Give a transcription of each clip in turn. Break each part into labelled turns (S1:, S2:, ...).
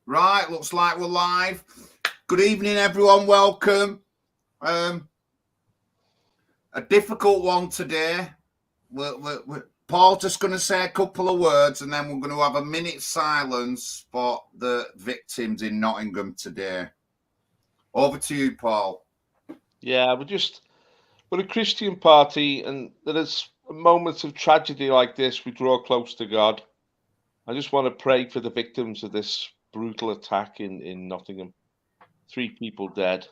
S1: Right, looks like we're live. Good evening, everyone. Welcome. A difficult one today. Paul's just going to say a couple of words, and then we're going to have a minute's silence for the victims in Nottingham today. Over to you, Paul.
S2: Yeah, we're a Christian party, and there is moments of tragedy like this, we draw close to God. I just want to pray for the victims of this brutal attack in Nottingham. 3 people dead,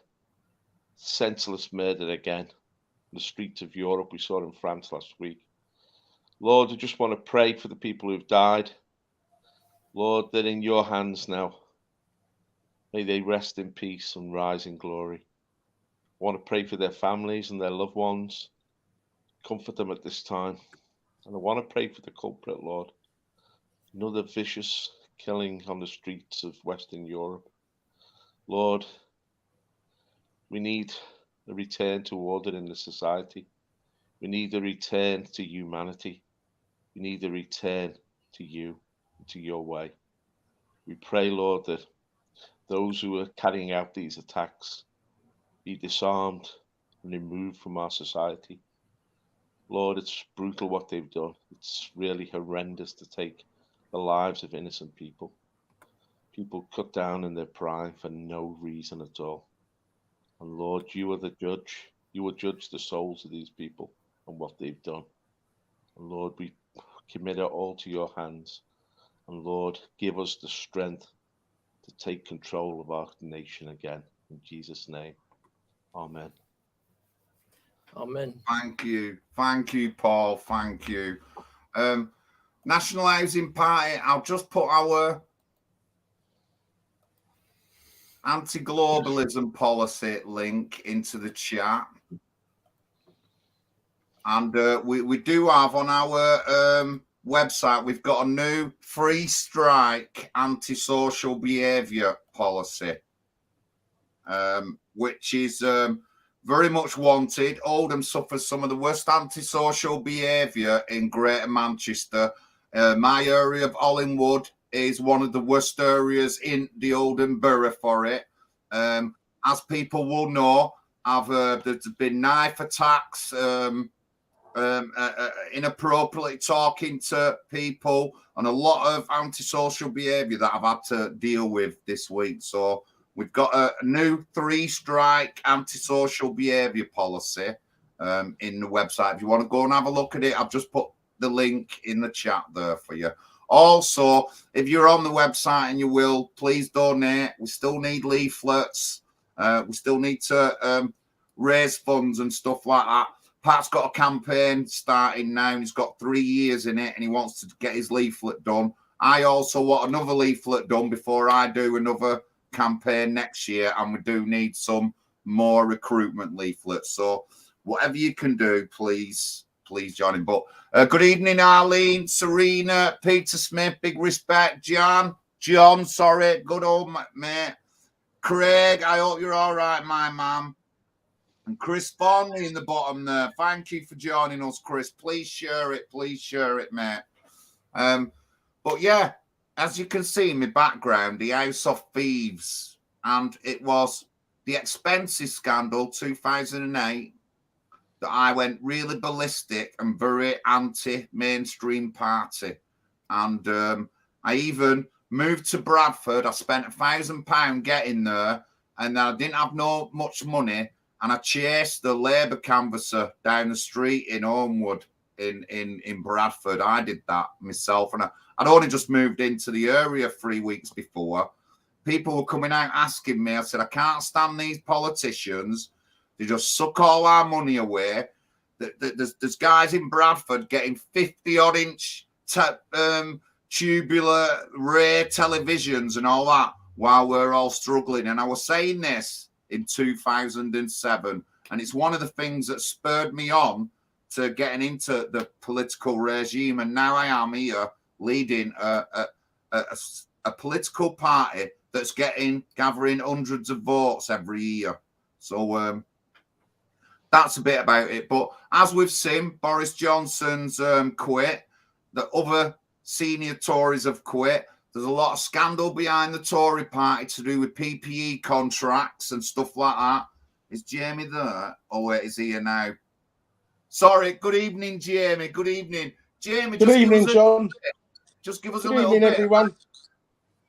S2: senseless murder again. In the streets of Europe, we saw in France last week. Lord, I just want to pray for the people who've died. Lord, they're in your hands now. May they rest in peace and rise in glory. I want to pray for their families and their loved ones. Comfort them at this time. And I want to pray for the culprit, Lord. Another vicious killing on the streets of Western Europe. Lord, we need a return to order in the society. We need a return to humanity. We need a return to you, to your way. We pray, Lord, that those who are carrying out these attacks be disarmed and removed from our society. Lord, it's brutal what they've done. It's really horrendous to take the lives of innocent people. People cut down in their prime for no reason at all. And Lord, you are the judge. You will judge the souls of these people and what they've done. And Lord, we commit it all to your hands. And Lord, give us the strength to take control of our nation again. In Jesus' name, amen.
S3: Amen.
S1: Thank you, Paul. Thank you. National Housing Party. I'll just put our anti-globalism policy link into the chat, and we do have on our website, we've got a new free strike antisocial behaviour policy, which is very much wanted. Oldham suffers some of the worst antisocial behaviour in Greater Manchester. My area of Hollingwood is one of the worst areas in the Oldham borough for it. As people will know, there's been knife attacks, inappropriately talking to people, and a lot of antisocial behaviour that I've had to deal with this week. So we've got a new 3-strike antisocial behaviour policy in the website. If you want to go and have a look at it, I've just put the link in the chat there for you. Also, if you're on the website and you will, please donate. We still need leaflets. We still need to raise funds and stuff like that. Pat's got a campaign starting now. He's got 3 years in it, and he wants to get his leaflet done. I also want another leaflet done before I do another campaign next year, and we do need some more recruitment leaflets. So whatever you can do, please join him. But good evening, Arlene, Serena, Peter Smith, big respect, John, sorry, good old mate, Craig, I hope you're all right, my man, and Chris Farnley in the bottom there. Thank you for joining us, Chris. Please share it, mate. But yeah, as you can see in my background, the House of Thieves, and it was the expenses scandal 2008 that I went really ballistic and very anti-mainstream party. And I even moved to Bradford. I spent £1,000 getting there, and I didn't have much money. And I chased the Labour canvasser down the street in Homewood in Bradford. I did that myself. And I'd only just moved into the area 3 weeks before. People were coming out asking me. I said, I can't stand these politicians. They just suck all our money away. There's guys in Bradford getting 50-odd-inch tubular Ray televisions and all that while we're all struggling. And I was saying this in 2007, and it's one of the things that spurred me on to getting into the political regime. And now I am here leading a political party that's gathering hundreds of votes every year. So that's a bit about it. But as we've seen, Boris Johnson's quit. The other senior Tories have quit. There's a lot of scandal behind the Tory party to do with PPE contracts and stuff like that. Is Jamie there? Oh, wait, is he here now? Sorry, good evening, Jamie. Good evening. Jamie,
S4: good evening, John.
S1: Just give us
S4: good
S1: a little
S4: evening,
S1: bit
S4: everyone.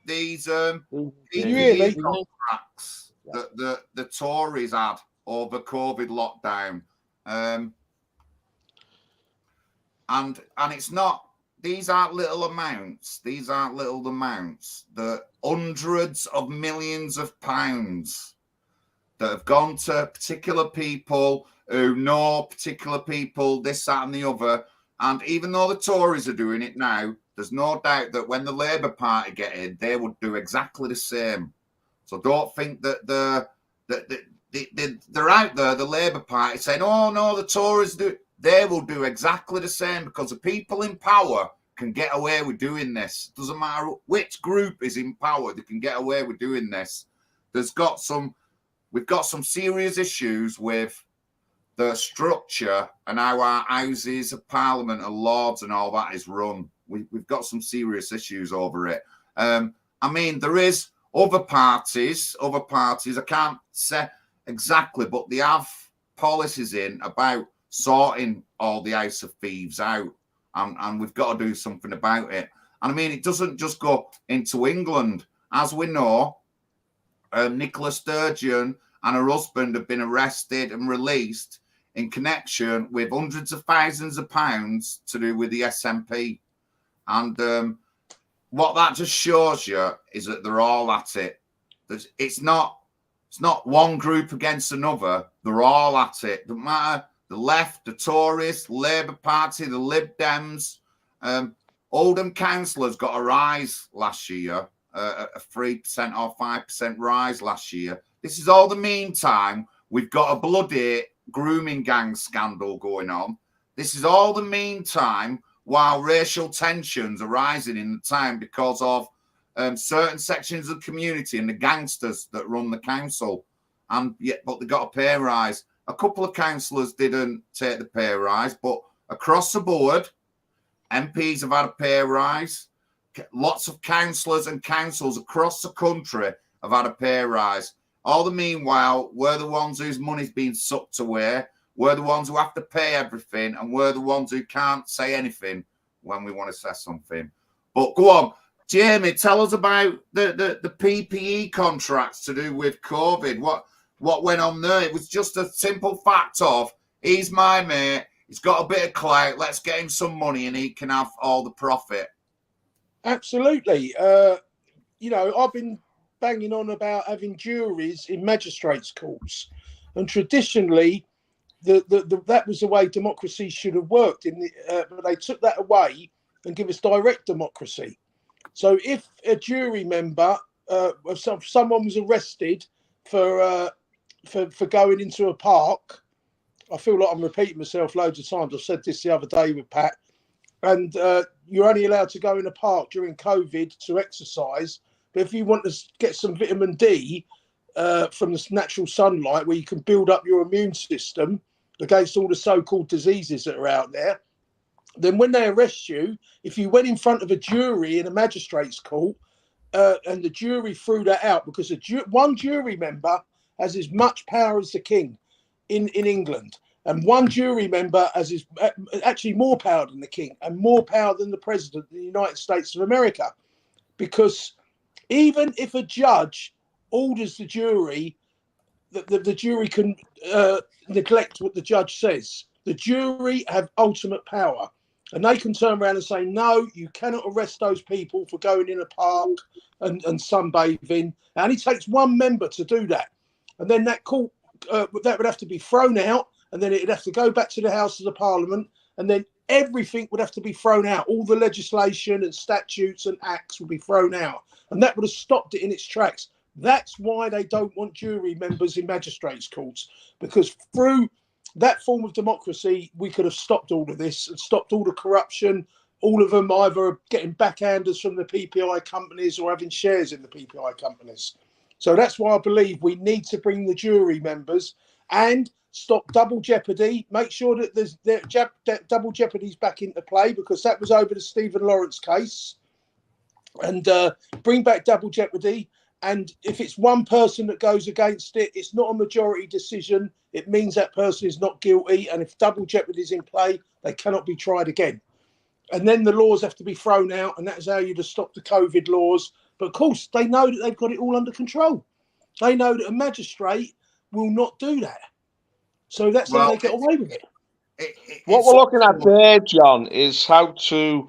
S1: These
S4: you
S1: PPE
S4: hear me?
S1: contracts that the Tories had over COVID lockdown. And it's not, these aren't little amounts. These aren't little amounts. The hundreds of millions of pounds that have gone to particular people who know particular people, this, that, and the other. And even though the Tories are doing it now, there's no doubt that when the Labour Party get in, they would do exactly the same. So don't think that they're out there, the Labour Party, saying, oh, no, the Tories do. They will do exactly the same because the people in power can get away with doing this. Doesn't matter which group is in power, they can get away with doing this. We've got some serious issues with the structure and how our houses of Parliament and Lords and all that is run. We've got some serious issues over it. I mean, there is other parties, I can't say exactly, but they have policies in about sorting all the House of Thieves out, and we've got to do something about it. And I mean, it doesn't just go into England. As we know, Nicola Sturgeon and her husband have been arrested and released in connection with hundreds of thousands of pounds to do with the SNP. And what that just shows you is that they're all at it. It's not one group against another. They're all at it. Doesn't matter the left, the Tories, Labour Party, the Lib Dems. Oldham councillors got a rise last year, a 3% or 5% rise last year. This is all the meantime. We've got a bloody grooming gang scandal going on. This is all the meantime while racial tensions are rising in the town because of certain sections of the community and the gangsters that run the council. But they got a pay rise. A couple of councillors didn't take the pay rise, but across the board, MPs have had a pay rise. Lots of councillors and councils across the country have had a pay rise. All the meanwhile, we're the ones whose money's being sucked away. We're the ones who have to pay everything, and we're the ones who can't say anything when we want to say something. But go on, Jamie, tell us about the PPE contracts to do with COVID. What went on there? It was just a simple fact of, he's my mate, he's got a bit of clout, let's get him some money and he can have all the profit.
S4: Absolutely. You know, I've been banging on about having juries in magistrates' courts, and traditionally, that was the way democracy should have worked. But they took that away and give us direct democracy. So, if a jury member, someone was arrested for going into a park, I feel like I'm repeating myself loads of times. I said this the other day with Pat, and you're only allowed to go in a park during COVID to exercise. But if you want to get some vitamin D from the natural sunlight, where you can build up your immune system against all the so-called diseases that are out there, then when they arrest you, if you went in front of a jury in a magistrate's court and the jury threw that out, because one jury member has as much power as the king in England, and one jury member has actually more power than the king and more power than the president of the United States of America, because even if a judge orders the jury, the jury can neglect what the judge says. The jury have ultimate power, and they can turn around and say, no, you cannot arrest those people for going in a park and sunbathing. And it only takes one member to do that. And then that court, that would have to be thrown out, and then it'd have to go back to the Houses of Parliament, and then everything would have to be thrown out. All the legislation and statutes and acts would be thrown out, and that would have stopped it in its tracks. That's why they don't want jury members in magistrates' courts, because through that form of democracy, we could have stopped all of this and stopped all the corruption, all of them either getting backhanders from the PPI companies or having shares in the PPI companies. So that's why I believe we need to bring the jury members and stop double jeopardy. Make sure that double jeopardy's back into play, because that was over the Stephen Lawrence case. and bring back double jeopardy. And if it's one person that goes against it, it's not a majority decision. It means that person is not guilty. And if double jeopardy is in play, they cannot be tried again. And then the laws have to be thrown out. And that's how you'd have stopped the COVID laws. But of course, they know that they've got it all under control. They know that a magistrate will not do that. So that's how they get away with it.
S2: What we're looking at there, John, is how to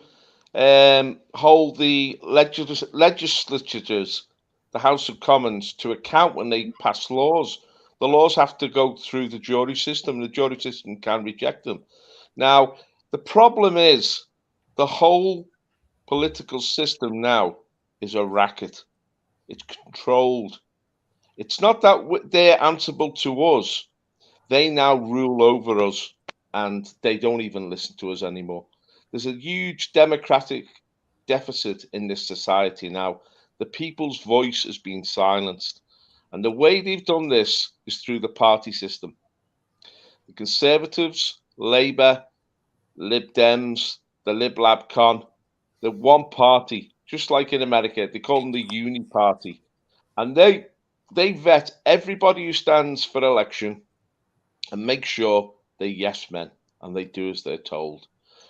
S2: hold the legislatures, the House of Commons, to account when they pass laws. The laws have to go through the jury system. The jury system can reject them. Now, the problem is the whole political system now is a racket. It's controlled. It's not that they're answerable to us. They now rule over us, and they don't even listen to us anymore. There's a huge democratic deficit in this society now. The people's voice has been silenced. And the way they've done this is through the party system. The Conservatives, Labour, Lib Dems, the Lib Lab Con, the one party, just like in America, they call them the Uni Party. And they vet everybody who stands for election and make sure they're yes men and they do as they're told.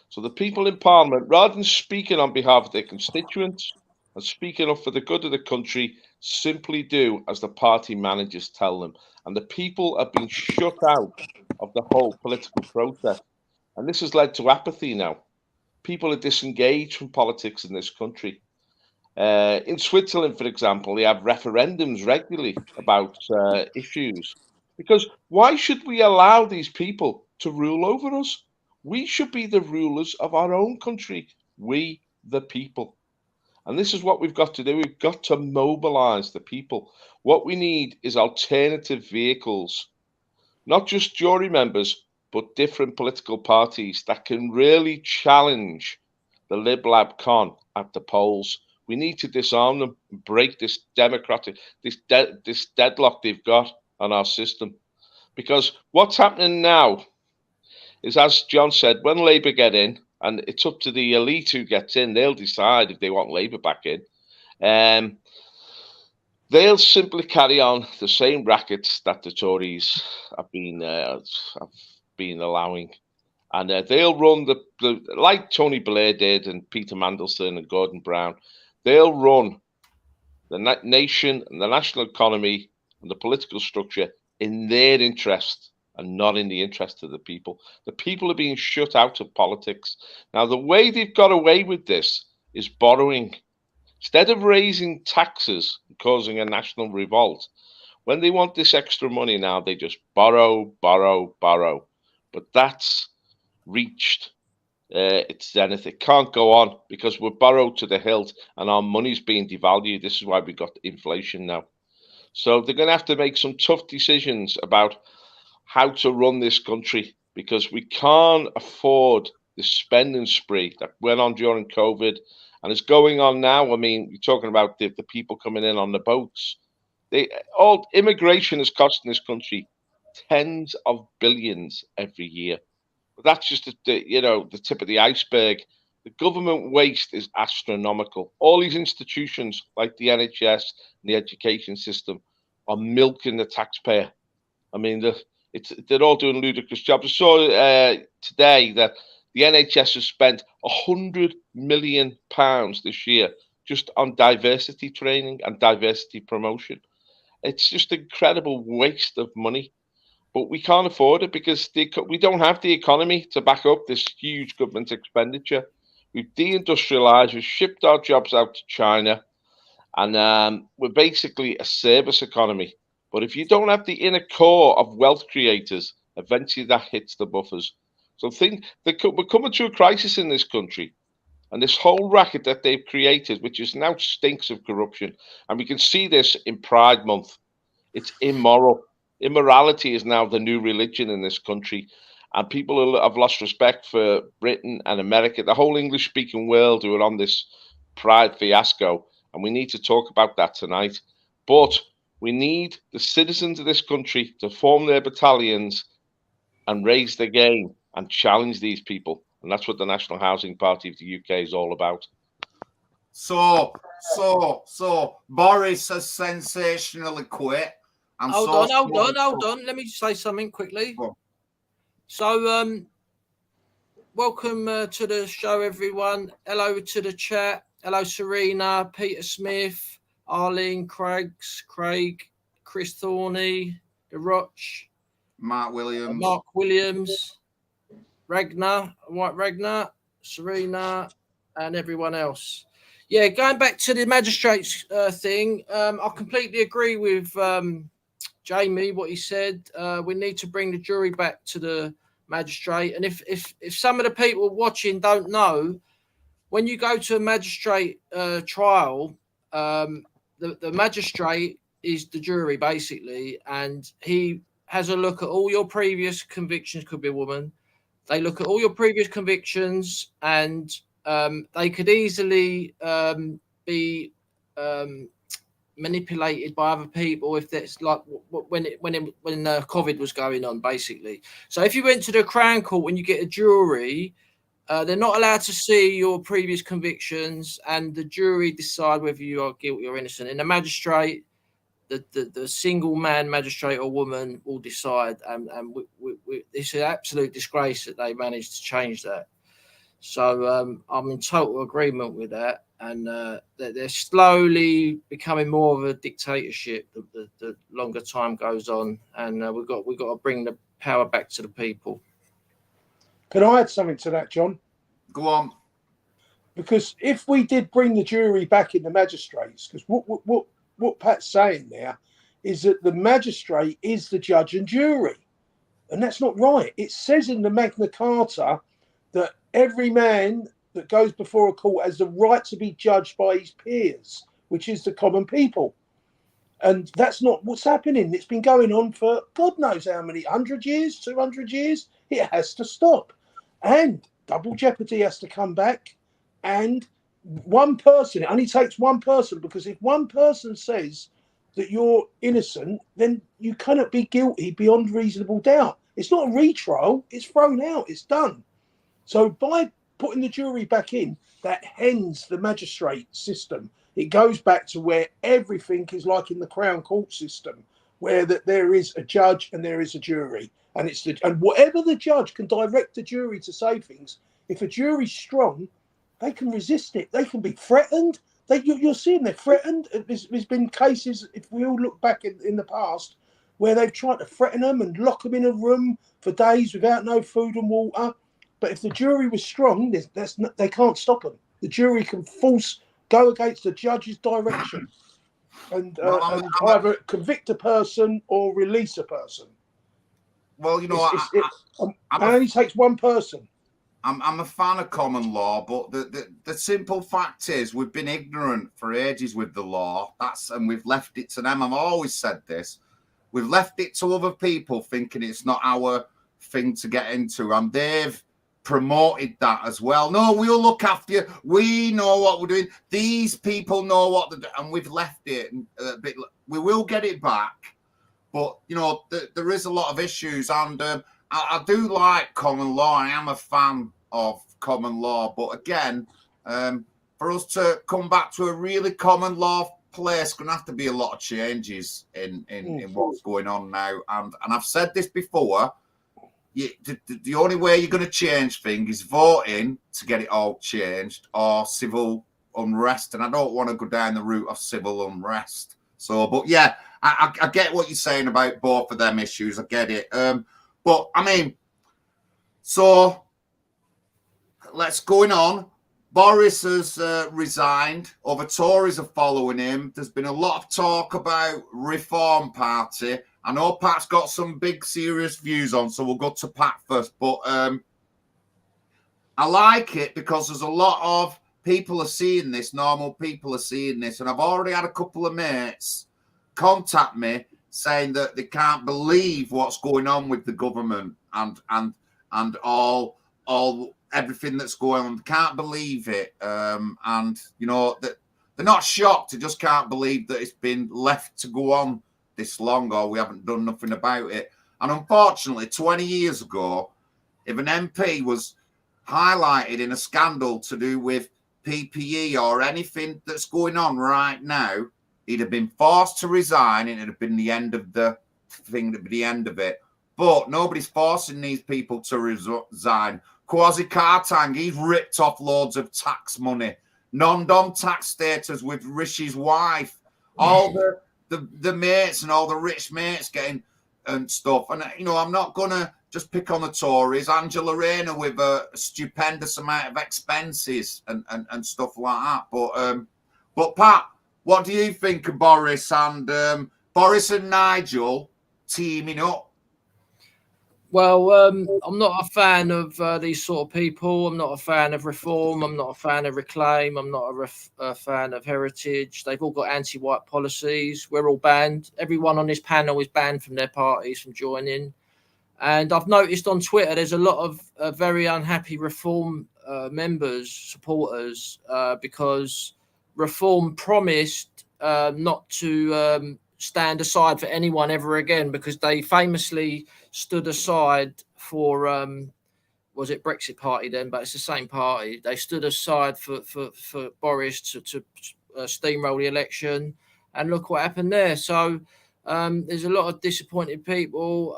S2: So the people in Parliament, rather than speaking on behalf of their constituents and speaking up for the good of the country, simply do as the party managers tell them. And the people have been shut out of the whole political process. And this has led to apathy now. People are disengaged from politics in this country. In Switzerland, for example, they have referendums regularly about issues. Because why should we allow these people to rule over us? We should be the rulers of our own country, we the people. And this is what we've got to do. We've got to mobilize the people. What we need is alternative vehicles, not just jury members, but different political parties that can really challenge the Lib Lab Con at the polls. We need to disarm them and break this this deadlock they've got on our system. Because what's happening now is, as John said, when Labour get in, and it's up to the elite who gets in, they'll decide if they want Labour back in. They'll simply carry on the same rackets that the Tories have been allowing. And they'll run the like Tony Blair did and Peter Mandelson and Gordon Brown. They'll run the nation and the national economy and the political structure in their interest and not in the interest of the people. The people are being shut out of politics. Now, the way they've got away with this is borrowing. Instead of raising taxes and causing a national revolt, when they want this extra money now, they just borrow. But that's reached its zenith. It can't go on because we're borrowed to the hilt and our money's being devalued. This is why we've got inflation now. So they're going to have to make some tough decisions about how to run this country, because we can't afford the spending spree that went on during COVID and is going on now. I mean, you're talking about the people coming in on the boats. All immigration is costing this country tens of billions every year. But that's just the tip of the iceberg. The government waste is astronomical. All these institutions like the NHS and the education system are milking the taxpayer. I mean, they're all doing ludicrous jobs. I saw today that the NHS has spent £100 million this year just on diversity training and diversity promotion. It's just an incredible waste of money. But we can't afford it because we don't have the economy to back up this huge government expenditure. We've deindustrialized, we've shipped our jobs out to China, and we're basically a service economy. But if you don't have the inner core of wealth creators, eventually that hits the buffers. So we're coming to a crisis in this country. And this whole racket that they've created, which is now stinks of corruption, and we can see this in Pride Month. It's immoral. Immorality is now the new religion in this country, and people have lost respect for Britain and America, the whole English-speaking world who are on this Pride fiasco, and we need to talk about that tonight. But we need the citizens of this country to form their battalions and raise their game and challenge these people, and that's what the National Housing Party of the UK is all about.
S1: So Boris has sensationally quit. And
S3: Hold on. Let me just say something quickly.
S1: Oh.
S3: So, welcome to the show, everyone. Hello to the chat. Hello, Serena, Peter Smith, Arlene, Craig, Chris Thorney, The Roch,
S1: Mark
S3: Williams, Ragnar, White Ragnar, Serena, and everyone else. Yeah, going back to the magistrates thing, I completely agree with Jamie, what he said. We need to bring the jury back to the magistrate. And if some of the people watching don't know, when you go to a magistrate trial, the magistrate is the jury, basically, and he has a look at all your previous convictions. Could be a woman. They look at all your previous convictions, and they could easily be manipulated by other people if that's like when COVID was going on, basically. So if you went to the Crown Court, when you get a jury, they're not allowed to see your previous convictions, and the jury decide whether you are guilty or innocent. And the magistrate, the single man magistrate or woman will decide, and it's an absolute disgrace that they managed to change that. So I'm in total agreement with that, and they're slowly becoming more of a dictatorship the longer time goes on, and we've got to bring the power back to the people.
S4: Can I add something to that, John?
S1: Go on.
S4: Because if we did bring the jury back in the magistrates, because what Pat's saying there is that the magistrate is the judge and jury, and that's not right. It says in the Magna Carta that every man that goes before a court has the right to be judged by his peers, which is the common people. And that's not what's happening. It's been going on for God knows how many, 100 years, 200 years. It has to stop. And double jeopardy has to come back. And one person, it only takes one person, because if one person says that you're innocent, then you cannot be guilty beyond reasonable doubt. It's not a retrial. It's thrown out. It's done. So by putting the jury back in, that ends the magistrate system. It goes back to where everything is like in the Crown Court system, where that there is a judge and there is a jury, and and whatever the judge can direct the jury to say things. If a jury's strong, they can resist it. They can be threatened. You're seeing they're threatened. There's been cases, if we all look back in the past, where they've tried to threaten them and lock them in a room for days without no food and water. But if the jury was strong, they can't stop them. The jury can go against the judge's direction and either convict a person or release a person.
S1: Well, you know,
S4: it only takes one person.
S1: I'm a fan of common law, but the simple fact is we've been ignorant for ages with the law. And we've left it to them. I've always said this. We've left it to other people, thinking it's not our thing to get into, and they've promoted that as well. No, we'll look after you. We know what we're doing. These people know what they're doing, and we've left it a bit. We will get it back, but you know there is a lot of issues, and I do like common law. I am a fan of common law, but again, for us to come back to a really common law place, going to have to be a lot of changes in what's going on now. And I've said this before. The only way you're going to change things is voting to get it all changed, or civil unrest. And I don't want to go down the route of civil unrest. So, but yeah, I get what you're saying about both of them issues. I get it. But I mean, so let's going on. Boris has resigned. Other Tories are following him. There's been a lot of talk about Reform Party. I know Pat's got some big, serious views on, so we'll go to Pat first. But I like it because there's a lot of people are seeing this, normal people are seeing this. And I've already had a couple of mates contact me saying that they can't believe what's going on with the government and all everything that's going on. They can't believe it. And, you know, that they're not shocked. They just can't believe that it's been left to go on this long, or we haven't done nothing about it. And unfortunately, 20 years ago, if an MP was highlighted in a scandal to do with PPE or anything that's going on right now, he'd have been forced to resign and it'd have been the end of the thing, the end of it. But nobody's forcing these people to resign. Kwasi Kwarteng, he's ripped off loads of tax money. Non-dom tax status with Rishi's wife. All the mates and all the rich mates getting and stuff. And, you know, I'm not going to just pick on the Tories. Angela Rayner with a stupendous amount of expenses and stuff like that. But Pat, what do you think of Boris and Nigel teaming up?
S3: Well, I'm not a fan of these sort of people. I'm not a fan of Reform. I'm not a fan of Reclaim. I'm not a fan of Heritage. They've all got anti-white policies. We're all banned. Everyone on this panel is banned from their parties from joining. And I've noticed on Twitter there's a lot of very unhappy Reform members, supporters, because Reform promised not to stand aside for anyone ever again, because they famously stood aside for was it Brexit Party then, but it's the same party. They stood aside for Boris to steamroll the election, and look what happened there. So there's a lot of disappointed people.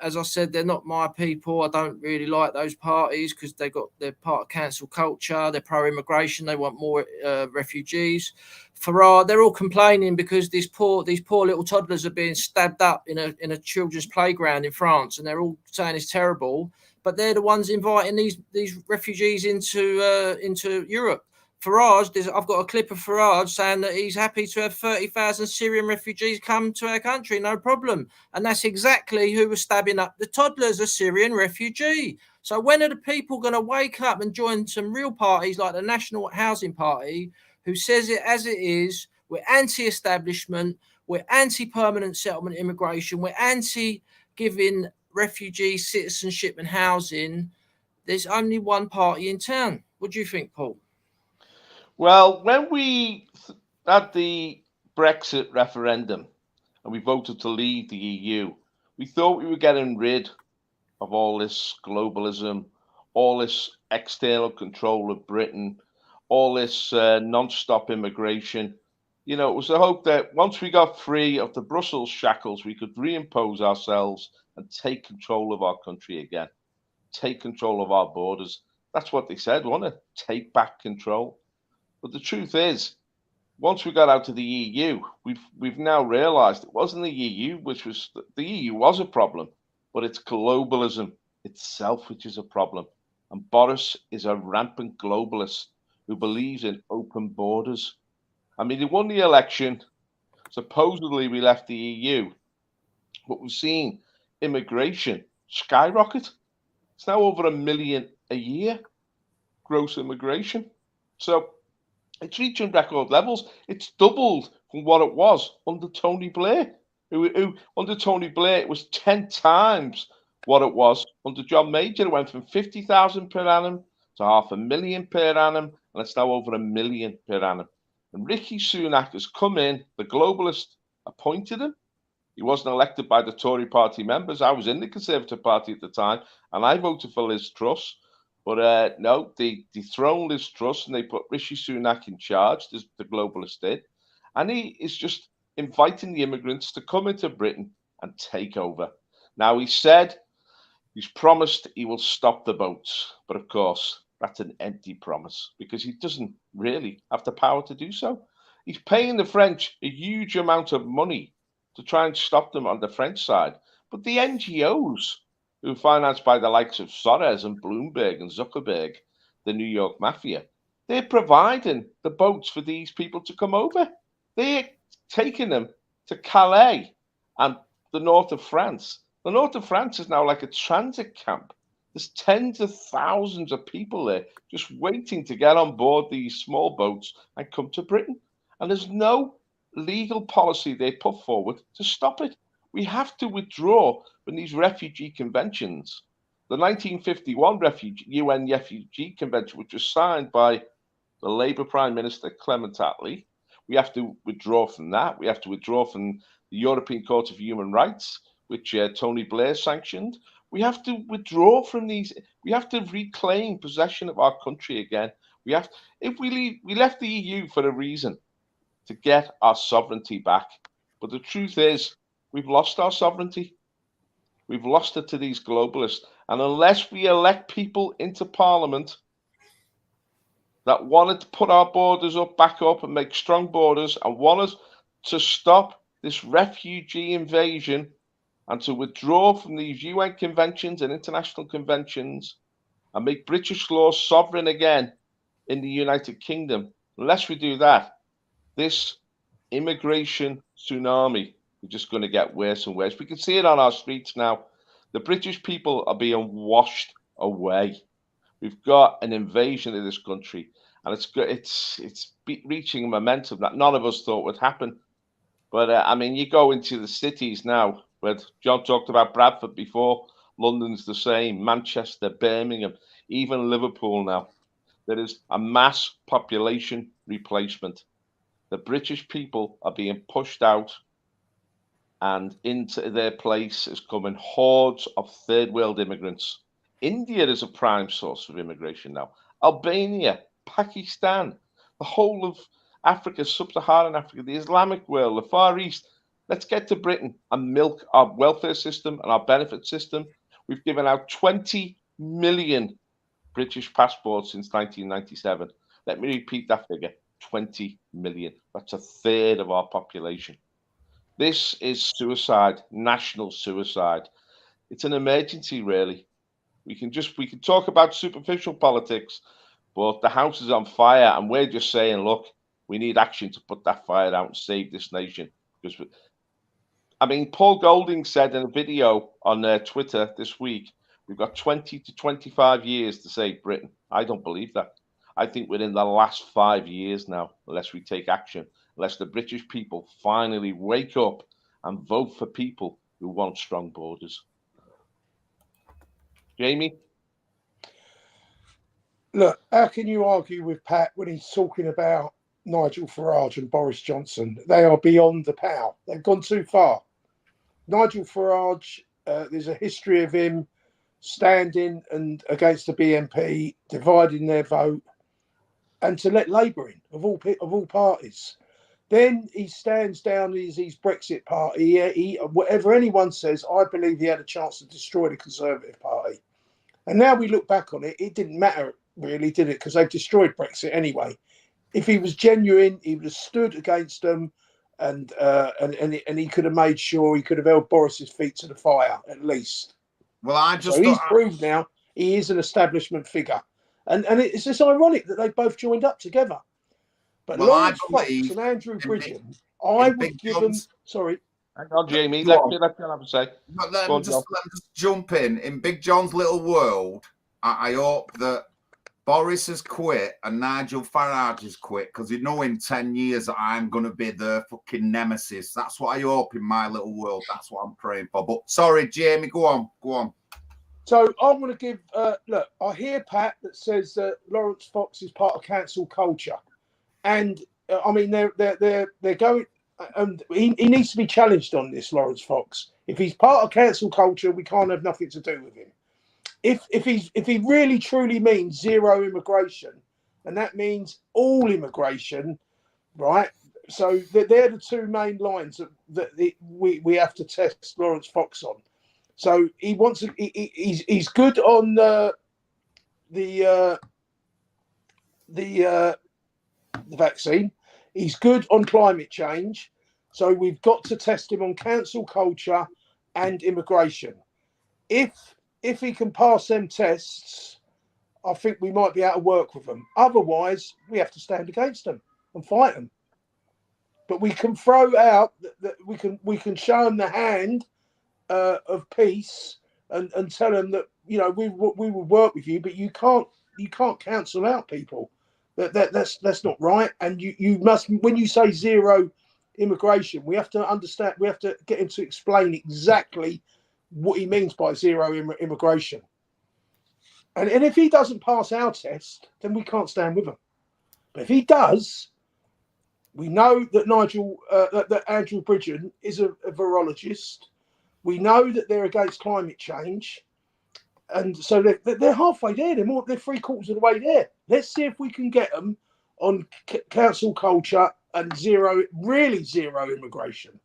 S3: As I said, they're not my people. I don't really like those parties because they're part of cancel culture. They're pro-immigration. They want more refugees. They're all complaining because these poor little toddlers are being stabbed up in a children's playground in France, and they're all saying it's terrible. But they're the ones inviting these refugees into Europe. Farage, I've got a clip of Farage saying that he's happy to have 30,000 Syrian refugees come to our country, no problem. And that's exactly who was stabbing up the toddlers, a Syrian refugee. So when are the people going to wake up and join some real parties like the National Housing Party, who says it as it is? We're anti-establishment, we're anti-permanent settlement immigration, we're anti-giving refugees citizenship and housing. There's only one party in town. What do you think, Paul?
S2: Well, when we had the Brexit referendum and we voted to leave the EU, we thought we were getting rid of all this globalism, all this external control of Britain, all this non-stop immigration. You know, it was the hope that once we got free of the Brussels shackles, we could reimpose ourselves and take control of our country again, take control of our borders. That's what they said, wasn't it? Take back control. But the truth is, once we got out of the EU, we've now realised it wasn't the EU, the EU was a problem, but it's globalism itself which is a problem. And Boris is a rampant globalist who believes in open borders. I mean, he won the election. Supposedly we left the EU, but we've seen immigration skyrocket. It's now over 1 million a year, gross immigration. So it's reaching record levels. It's doubled from what it was under Tony Blair. Who under Tony Blair, it was 10 times what it was under John Major. It went from 50,000 per annum to 500,000 per annum, and it's now over 1 million per annum. And Rishi Sunak has come in, the globalist appointed him. He wasn't elected by the Tory party members. I was in the Conservative Party at the time, and I voted for Liz Truss. But no, they dethroned Liz Truss and they put Rishi Sunak in charge, the globalists did. And he is just inviting the immigrants to come into Britain and take over. Now, he's promised he will stop the boats. But of course, that's an empty promise because he doesn't really have the power to do so. He's paying the French a huge amount of money to try and stop them on the French side. But the NGOs, who are financed by the likes of Soros and Bloomberg and Zuckerberg, the New York mafia, they're providing the boats for these people to come over. They're taking them to Calais and the north of France. The north of France is now like a transit camp. There's tens of thousands of people there just waiting to get on board these small boats and come to Britain. And there's no legal policy they put forward to stop it. We have to withdraw from these refugee conventions. The 1951 UN Refugee Convention, which was signed by the Labour Prime Minister Clement Attlee, we have to withdraw from that. We have to withdraw from the European Court of Human Rights, which Tony Blair sanctioned. We have to withdraw from these. We have to reclaim possession of our country again. If we left the EU for a reason, to get our sovereignty back. But the truth is, we've lost our sovereignty. We've lost it to these globalists. And unless we elect people into Parliament that wanted to put our borders back up and make strong borders and want us to stop this refugee invasion and to withdraw from these UN conventions and international conventions and make British law sovereign again in the United Kingdom, unless we do that, this immigration tsunami is just going to get worse and worse. We can see it on our streets now. The British people are being washed away. We've got an invasion of this country, and it's reaching momentum that none of us thought would happen. But I mean, you go into the cities now, where John talked about Bradford before. London's the same. Manchester, Birmingham, even Liverpool now. There is a mass population replacement. The British people are being pushed out, and into their place is coming hordes of third world immigrants. India is a prime source of immigration now. Albania, Pakistan, the whole of Africa, sub-Saharan Africa, the Islamic world, the Far East. Let's get to Britain and milk our welfare system and our benefit system. We've given out 20 million British passports since 1997. Let me repeat that figure. 20 million. That's a third of our population. This is suicide, national suicide. It's an emergency, really. We can talk about superficial politics, but the house is on fire, and we're just saying, look, we need action to put that fire out and save this nation. Because, I mean, Paul Golding said in a video on Twitter this week, we've got 20 to 25 years to save Britain. I don't believe that. I think we're in the last 5 years now, unless we take action, unless the British people finally wake up and vote for people who want strong borders. Jamie?
S4: Look, how can you argue with Pat when he's talking about Nigel Farage and Boris Johnson? They are beyond the pale. They've gone too far. Nigel Farage, there's a history of him standing and against the BNP, dividing their vote, and to let Labour in, of all parties. Then he stands down his Brexit party. Whatever anyone says, I believe he had a chance to destroy the Conservative Party. And now we look back on it, it didn't matter really, did it? Because they've destroyed Brexit anyway. If he was genuine, he would have stood against them, and he could have made sure he could have held Boris's feet to the fire at least.
S1: Well,
S4: so he's proved now he is an establishment figure. And it's just ironic that they both joined up together. But Lawrence Fox and Andrew Bridgen, I would give them. Sorry.
S2: Hang on, Jamie. Let me have a say.
S1: Let me just jump in. In Big John's little world, I hope that Boris has quit and Nigel Farage has quit, because you know in 10 years I'm going to be the fucking nemesis. That's what I hope in my little world. That's what I'm praying for. But sorry, Jamie, go on.
S4: So I'm going to give, look, I hear Pat that says that Lawrence Fox is part of cancel culture. And I mean, they're going, and he needs to be challenged on this, Lawrence Fox. If he's part of cancel culture, we can't have nothing to do with him. If he really truly means zero immigration, and that means all immigration, right? So they're the two main lines that we have to test Lawrence Fox on. So he wants to, he's good on the vaccine. He's good on climate change. So we've got to test him on cancel culture and immigration. If he can pass them tests, I think we might be able to work with them. Otherwise, we have to stand against them and fight them. But we can throw out that we can show them the hand of peace and tell them that, you know, we will work with you, but you can't cancel out people. That's not right. And you must, when you say zero immigration, we have to understand. We have to get him to explain exactly what he means by zero immigration. And if he doesn't pass our test, then we can't stand with him. But if he does, we know that that Andrew Bridgen is a virologist. We know that they're against climate change, and so they're halfway there. They're 3/4 of the way there. Let's see if we can get them on council culture and really zero immigration.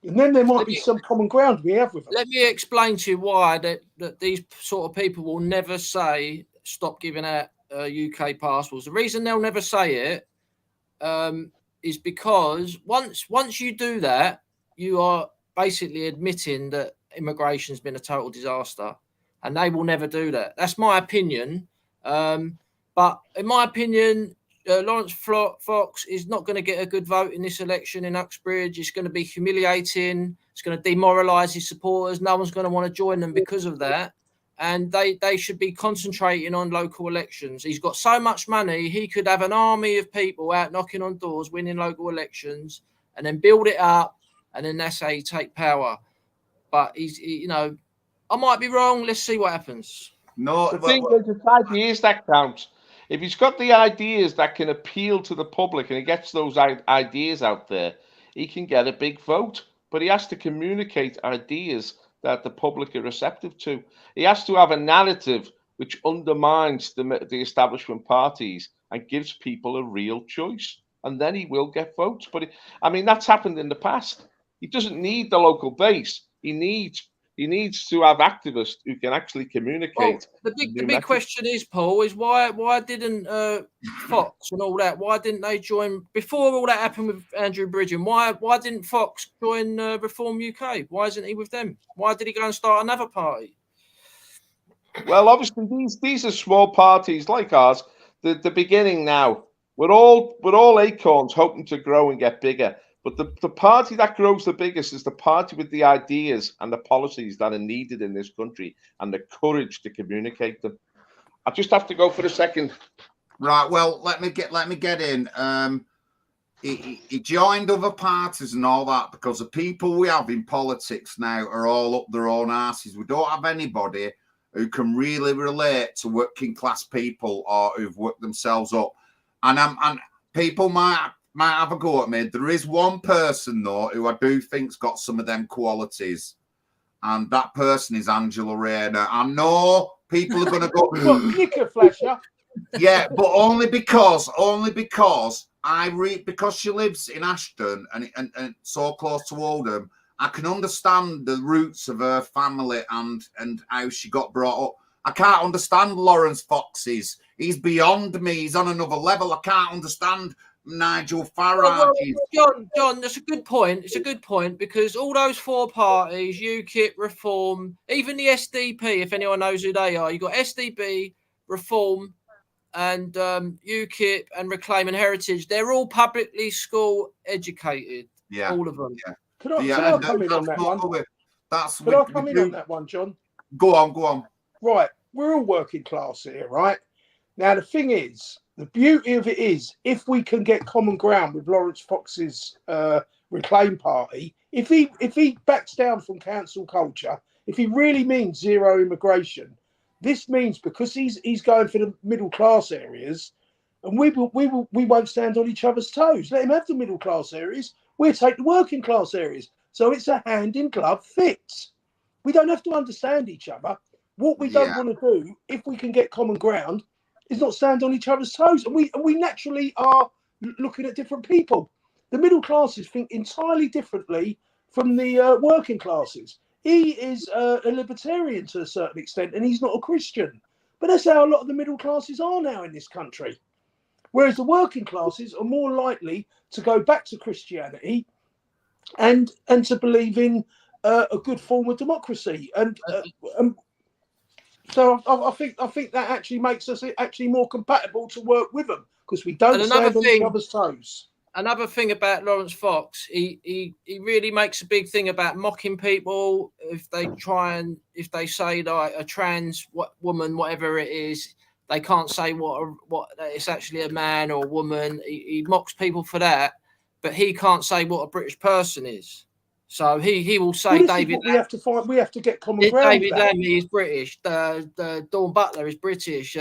S4: And then there might be some common ground we have with them.
S3: Let me explain to you why that these sort of people will never say stop giving out UK passports. The reason they'll never say it is because once you do that, you are basically admitting that immigration has been a total disaster, and they will never do that. That's my opinion. But in my opinion, Lawrence Fox is not going to get a good vote in this election in Uxbridge. It's going to be humiliating. It's going to demoralise his supporters. No one's going to want to join them because of that. And they should be concentrating on local elections. He's got so much money, he could have an army of people out knocking on doors, winning local elections, and then build it up, and then that's how you take power. But I might be wrong. Let's see what happens.
S2: No, the thing is, it's ideas that count. If he's got the ideas that can appeal to the public and he gets those ideas out there, he can get a big vote. But he has to communicate ideas that the public are receptive to. He has to have a narrative which undermines the establishment parties and gives people a real choice. And then he will get votes. But that's happened in the past. He doesn't need the local base. He needs to have activists who can actually communicate.
S3: Well, the big question is, Paul, is why didn't Fox and all that? Why didn't they join before all that happened with Andrew Bridgen? Why didn't Fox join Reform UK? Why isn't he with them? Why did he go and start another party?
S2: Well, obviously these are small parties like ours. The beginning now. We're all acorns hoping to grow and get bigger. But the party that grows the biggest is the party with the ideas and the policies that are needed in this country and the courage to communicate them. I just have to go for a second.
S1: Right. Well, let me get in. He joined other parties and all that because the people we have in politics now are all up their own asses. We don't have anybody who can really relate to working class people or who've worked themselves up. And people might have a go at me. There is one person, though, who I do think's got some of them qualities. And that person is Angela Rayner. I know people are going to go...
S4: Knicker flasher.
S1: Yeah, but only because because she lives in Ashton and so close to Oldham, I can understand the roots of her family and how she got brought up. I can't understand Lawrence Fox's. He's beyond me. He's on another level. I can't understand Nigel Farage.
S3: John, that's a good point. It's a good point because all those four parties, UKIP, Reform, even the SDP, if anyone knows who they are, you've got SDP, Reform, and UKIP and Reclaim and Heritage. They're all publicly school educated.
S1: Yeah,
S3: all of them.
S1: Yeah.
S4: Could I come in on that one? Could I come in on that one, John?
S1: Go on.
S4: Right, we're all working class here, right? Now the thing is, the beauty of it is, if we can get common ground with Lawrence Fox's Reclaim Party, if he backs down from council culture, if he really means zero immigration, this means because he's going for the middle class areas, and we won't stand on each other's toes. Let him have the middle class areas. We'll take the working class areas. So it's a hand in glove fit. We don't have to understand each other. What we don't want to do, if we can get common ground, is not stand on each other's toes. And we naturally are looking at different people. The middle classes think entirely differently from the working classes. He is a libertarian to a certain extent, and he's not a Christian. But that's how a lot of the middle classes are now in this country. Whereas the working classes are more likely to go back to Christianity and to believe in a good form of democracy. And so I think that actually makes us actually more compatible to work with them because we don't stand on each other's toes.
S3: Another thing about Lawrence Fox, he really makes a big thing about mocking people if they say like a trans woman, whatever it is, they can't say what it's actually a man or a woman. He mocks people for that, but he can't say what a British person is. So he will say David.
S4: We have to find. We have to get common ground.
S3: David Lammy is British. The Dawn Butler is British.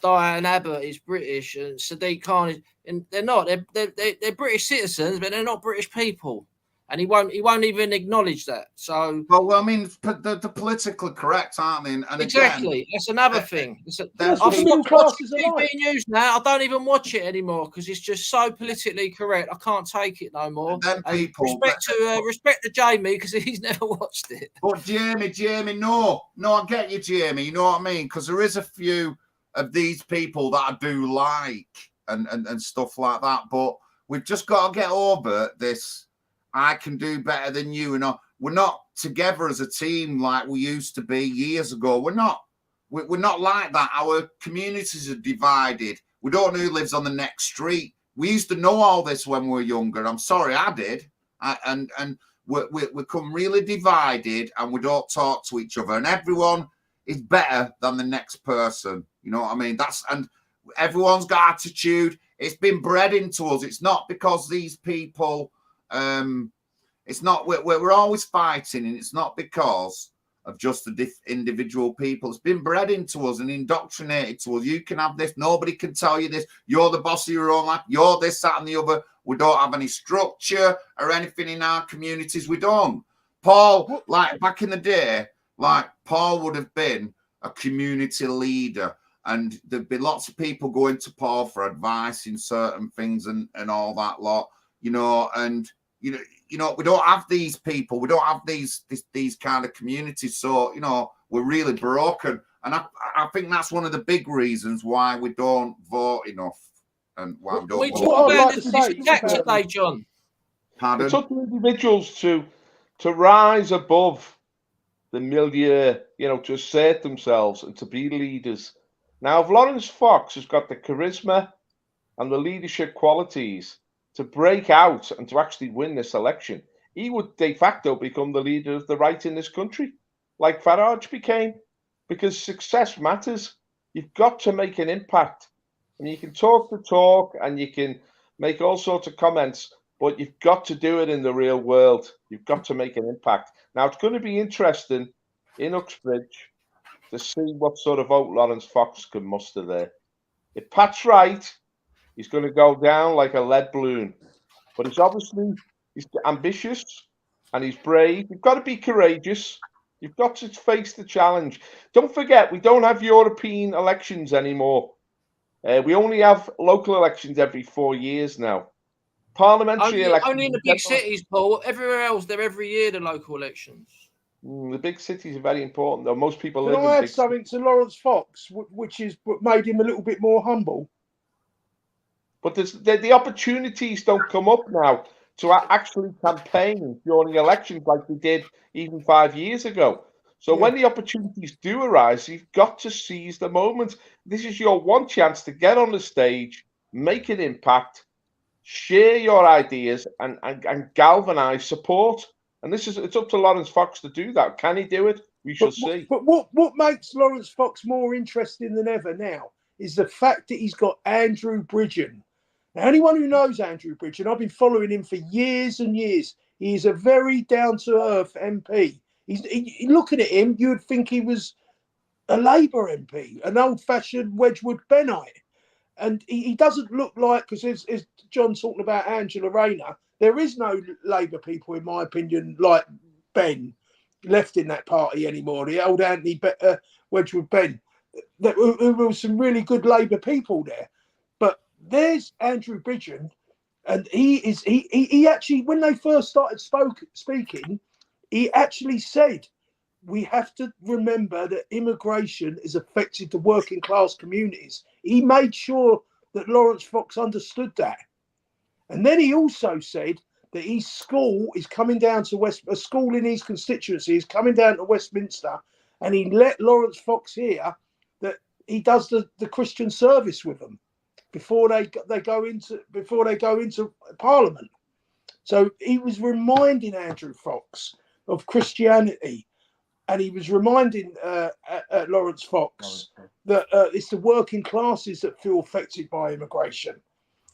S3: Diane Abbott is British, and Sadiq Khan is. And they're not. They're British citizens, but they're not British people. and he won't even acknowledge that. So,
S1: well, I mean, they're politically correct, aren't they? And
S3: exactly,
S1: again,
S3: that's another thing.
S4: That's
S3: I've
S4: what middle
S3: stopped
S4: classes
S3: watching
S4: are
S3: TV
S4: like.
S3: news now. I don't even watch it anymore because it's just so politically correct. I can't take it no more.
S1: Them
S3: And
S1: people,
S3: respect to Jamie because he's never watched it.
S1: but Jamie, no, I get you, Jamie. You know what I mean? Because there is a few of these people that I do like and stuff like that. But we've just got to get over this. I can do better than you, and we're not together as a team like we used to be years ago. We're not like that. Our communities are divided. We don't know who lives on the next street. We used to know all this when we were younger. I'm sorry, I did. And we become really divided, and we don't talk to each other. And everyone is better than the next person. You know what I mean? And everyone's got attitude. It's been bred into us. It's not because these people. It's not. We're always fighting, and it's not because of just the individual people. It's been bred into us and indoctrinated to us. You can have this. Nobody can tell you this. You're the boss of your own life. You're this, that, and the other. We don't have any structure or anything in our communities. We don't. Paul, like back in the day, like Paul would have been a community leader, and there'd be lots of people going to Paul for advice in certain things and all that lot, you know, and you know, we don't have these people. We don't have these kind of communities. So, you know, we're really broken. And I think that's one of the big reasons why we don't vote enough and why we don't
S3: We
S1: vote.
S3: talk about
S4: like
S3: this attack today, John.
S1: Pardon?
S2: It's up to individuals to rise above the milieu, you know, to assert themselves and to be leaders. Now, if Lawrence Fox has got the charisma and the leadership qualities to break out and to actually win this election, he would de facto become the leader of the right in this country, like Farage became, because success matters. You've got to make an impact. And you can talk the talk and you can make all sorts of comments, but you've got to do it in the real world. You've got to make an impact. Now, it's going to be interesting in Uxbridge to see what sort of vote Lawrence Fox can muster there. If Pat's right, he's going to go down like a lead balloon. But he's ambitious and he's brave. You've got to be courageous. You've got to face the challenge. Don't forget, we don't have European elections anymore. We only have local elections every 4 years now. Parliamentary elections.
S3: Only in the big cities, Paul. Everywhere else, they're every year, the local elections.
S2: The big cities are very important, though. Most people
S4: Can
S2: live in
S4: I add
S2: big
S4: something to Lawrence Fox, which is what made him a little bit more humble?
S2: But the opportunities don't come up now to actually campaign during elections like they did even 5 years ago. So when the opportunities do arise, you've got to seize the moment. This is your one chance to get on the stage, make an impact, share your ideas, and galvanize support. And it's up to Lawrence Fox to do that. Can he do it? We shall see.
S4: But what makes Lawrence Fox more interesting than ever now is the fact that he's got Andrew Bridgen. Now, anyone who knows Andrew Bridgen, I've been following him for years and years. He is a very down-to-earth MP. Looking at him, you would think he was a Labour MP, an old-fashioned Wedgwood Bennite. And he doesn't look like, because as John's talking about Angela Rayner, there is no Labour people, in my opinion, like Ben, left in that party anymore. The old Anthony Wedgwood Ben. There were some really good Labour people there. But there's Andrew Bridgen, and he actually, when they first started speaking, he actually said, we have to remember that immigration has affected the working class communities. He made sure that Lawrence Fox understood that. And then he also said that his school is coming down to a school in his constituency is coming down to Westminster, and he let Lawrence Fox hear that he does the Christian service with them before they go into Parliament. So he was reminding Andrew Fox of Christianity, and he was reminding Lawrence Fox that it's the working classes that feel affected by immigration,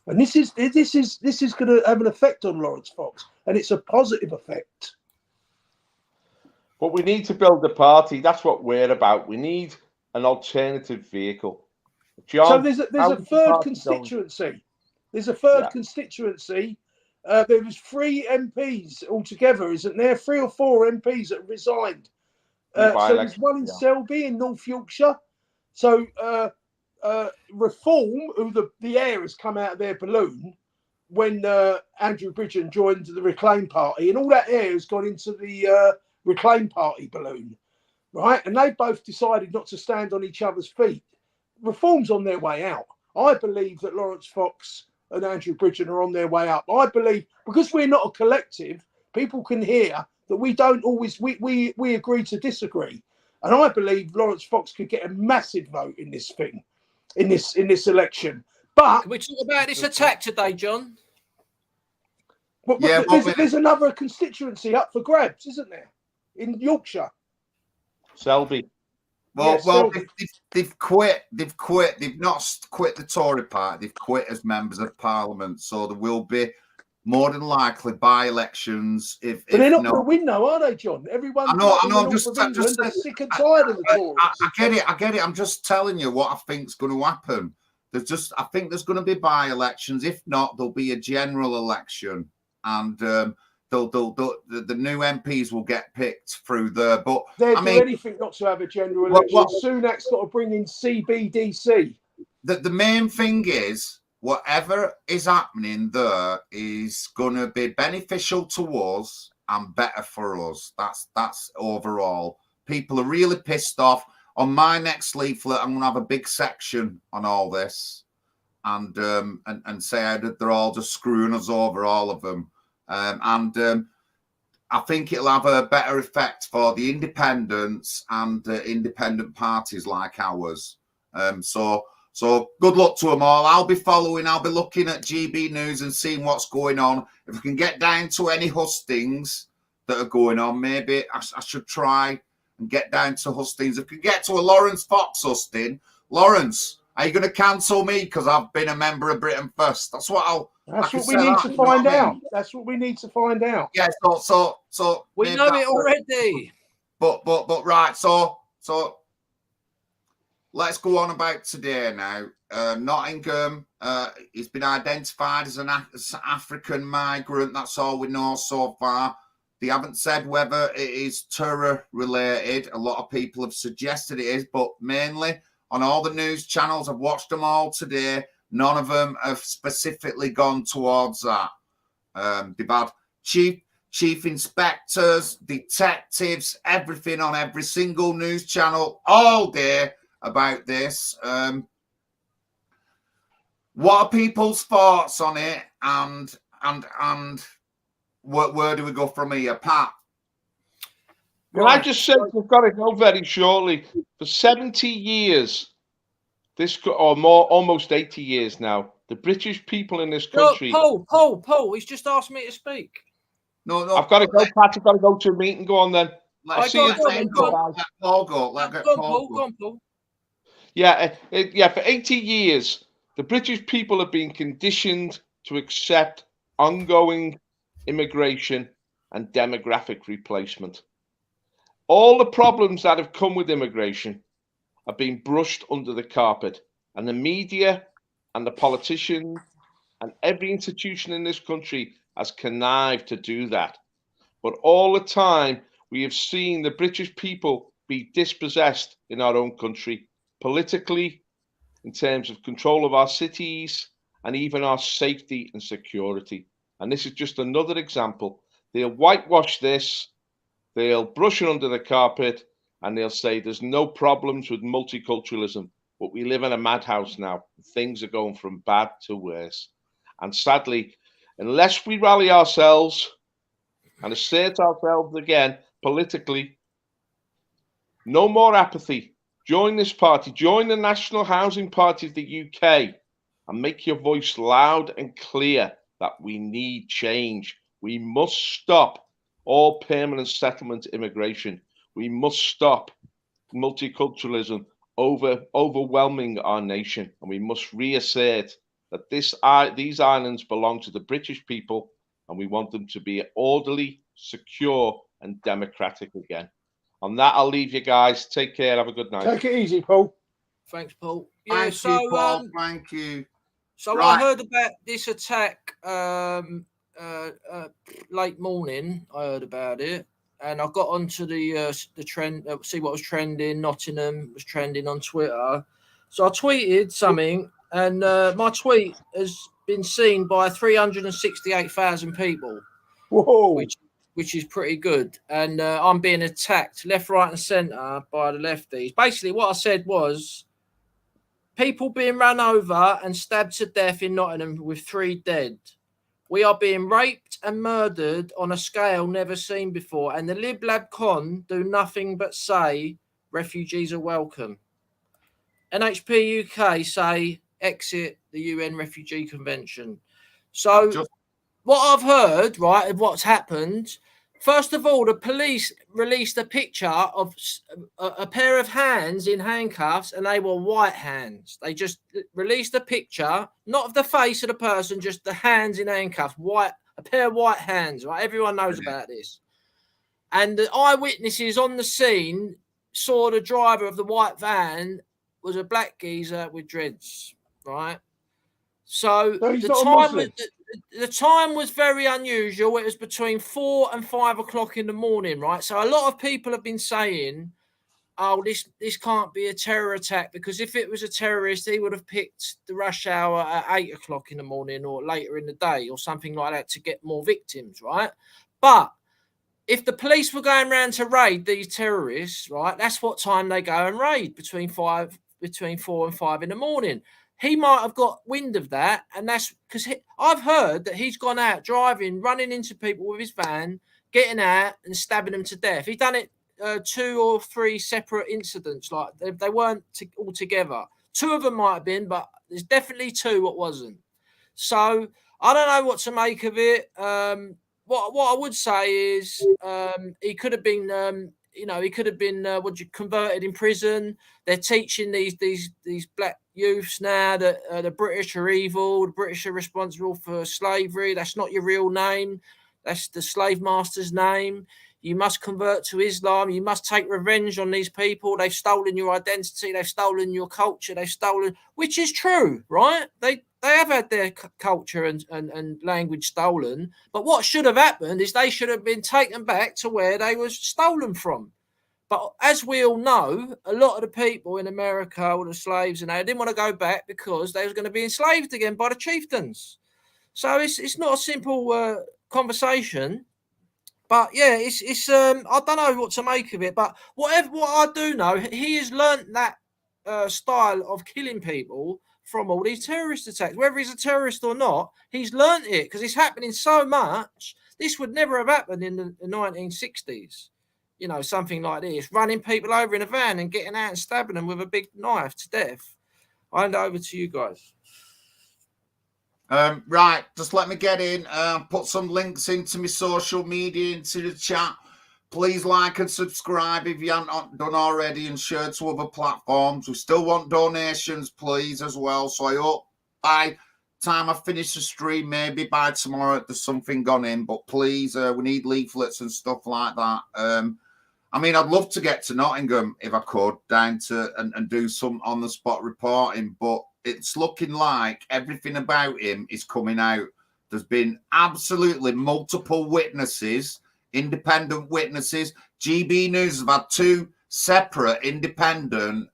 S4: and this is going to have an effect on Lawrence Fox, and it's a positive effect.
S2: But we need to build a party. That's what we're about. We need an alternative vehicle. John,
S4: so there's a third constituency. There's a third constituency There was 3 MPs altogether, isn't there? 3 or 4 MPs that resigned. So there's one in Selby in North Yorkshire. So Reform, who the air has come out of their balloon when Andrew Bridgen joined the Reclaim Party, and all that air has gone into the Reclaim Party balloon, right? And they both decided not to stand on each other's feet. Reform's on their way out. I believe that Lawrence Fox and Andrew Bridgen are on their way up. I believe, because we're not a collective, people can hear that we don't always, we agree to disagree. And I believe Lawrence Fox could get a massive vote in this thing, in this election. But
S3: can we talk about this attack today, John?
S4: But there's another constituency up for grabs, isn't there? In Yorkshire.
S2: Selby.
S1: Well,
S4: Selby.
S1: they've quit. They've quit. They've not quit the Tory party. They've quit as members of Parliament. So there will be more than likely by-elections. But
S4: they're not going to win, though, are they, John? Everyone.
S1: I know. I'm
S4: just sick and tired of the Tories.
S1: I get it. I'm just telling you what I think's going to happen. I think there's going to be by-elections. If not, there'll be a general election, and the new MPs will get picked through there. But
S4: they'll do anything not to have a general election. Sunak's got to bring in CBDC.
S1: The main thing is, whatever is happening there is going to be beneficial to us and better for us. That's overall. People are really pissed off. On my next leaflet, I'm going to have a big section on all this, and say how they're all just screwing us over, all of them. I think it'll have a better effect for the independents and independent parties like ours. So good luck to them all. I'll be looking at GB News and seeing what's going on. If I can get down to any hustings that are going on, maybe I should try and get down to hustings. If I can get to a Lawrence Fox husting, Lawrence, are you going to cancel me because I've been a member of Britain First? That's what we need to find out. That's what we need to find out. Yeah. So
S3: we know it already.
S1: But right. So let's go on about today now. Nottingham, he's been identified as an African migrant. That's all we know so far. They haven't said whether it is terror related. A lot of people have suggested it is, but mainly on all the news channels, I've watched them all today. None of them have specifically gone towards that. They've had chief inspectors, detectives, everything on every single news channel all day about this. What are people's thoughts on it? And where do we go from here, Pat?
S2: Well, I just said we've got to go very shortly. For 70 years, or more, almost 80 years now, the British people in this country.
S3: Paul, he's just asked me to speak.
S1: No,
S2: I've got to go, Pat. I've got to go to a meeting. Go on then.
S1: Let's see you then. Let Paul go.
S3: Go on, Paul.
S2: Yeah, for 80 years, the British people have been conditioned to accept ongoing immigration and demographic replacement. All the problems that have come with immigration have been brushed under the carpet, and the media and the politicians and every institution in this country has connived to do that. But all the time, we have seen the British people be dispossessed in our own country, politically, in terms of control of our cities, and even our safety and security. And this is just another example. They'll whitewash this, they'll brush it under the carpet, and they'll say there's no problems with multiculturalism, but we live in a madhouse now. Things are going from bad to worse. And sadly, unless we rally ourselves and assert ourselves again politically, no more apathy. Join this party, join the National Housing Party of the UK, and make your voice loud and clear that we need change. We must stop all permanent settlement immigration. We must stop multiculturalism overwhelming our nation, and we must reassert that these islands belong to the British people, and we want them to be orderly, secure, and democratic again. On that, I'll leave you guys. Take care. Have a good night.
S4: Take it easy, Paul.
S3: Thanks, Paul.
S1: Yeah, thank you, Paul. Thank you.
S3: So right. I heard about this attack late morning. I heard about it, and I got onto the trend, see what was trending. Nottingham was trending on Twitter, so I tweeted something, and my tweet has been seen by 368,000 people.
S4: Whoa.
S3: Which is pretty good. And I'm being attacked left, right, and centre by the lefties. Basically, what I said was people being run over and stabbed to death in Nottingham with 3 dead. We are being raped and murdered on a scale never seen before. And the Lib-Lab Con do nothing but say refugees are welcome. NHPUK say exit the UN Refugee Convention. So what I've heard, right, of what's happened, first of all, the police released a picture of a pair of hands in handcuffs, and they were white hands. They just released a picture, not of the face of the person, just the hands in handcuffs, a pair of white hands, right? Everyone knows about this. And the eyewitnesses on the scene saw the driver of the white van was a black geezer with dreads, right? So the time was very unusual. It was between 4 and 5 o'clock in the morning, right? So a lot of people have been saying, oh, this can't be a terror attack, because if it was a terrorist, he would have picked the rush hour at 8 o'clock in the morning or later in the day or something like that to get more victims, right? But if the police were going around to raid these terrorists, right, that's what time they go and raid, between 4 and 5 in the morning. He might have got wind of that, and that's because I've heard that he's gone out driving, running into people with his van, getting out and stabbing them to death. He's done it 2 or 3 separate incidents. Like they weren't all together. 2 of them might have been, but there's definitely 2 what wasn't. So I don't know what to make of it. What I would say is he could have been, he could have been converted in prison. They're teaching these black youths now that the British are evil. The British are responsible for slavery. That's not your real name. That's the slave master's name. You must convert to Islam. You must take revenge on these people. They've stolen your identity. They've stolen your culture. They've stolen, which is true, right? They have had their culture and language stolen. But what should have happened is they should have been taken back to where they was stolen from. But as we all know, a lot of the people in America, all the slaves, and they didn't want to go back because they was going to be enslaved again by the chieftains. So it's not a simple conversation. But yeah, it's I don't know what to make of it. But what I do know, he has learnt that style of killing people from all these terrorist attacks. Whether he's a terrorist or not, he's learnt it because it's happening so much. This would never have happened in the 1960s. Something like this, running people over in a van and getting out and stabbing them with a big knife to death. I hand over to you guys.
S1: Right, just let me get in. Put some links into my social media, into the chat. Please like and subscribe if you haven't done already, and share to other platforms. We still want donations, please, as well. So I hope by the time I finish the stream, maybe by tomorrow, there's something gone in. But please, we need leaflets and stuff like that. I'd love to get to Nottingham if I could, down to and do some on-the-spot reporting, but it's looking like everything about him is coming out. There's been absolutely multiple witnesses, independent witnesses. GB News have had 2 separate independent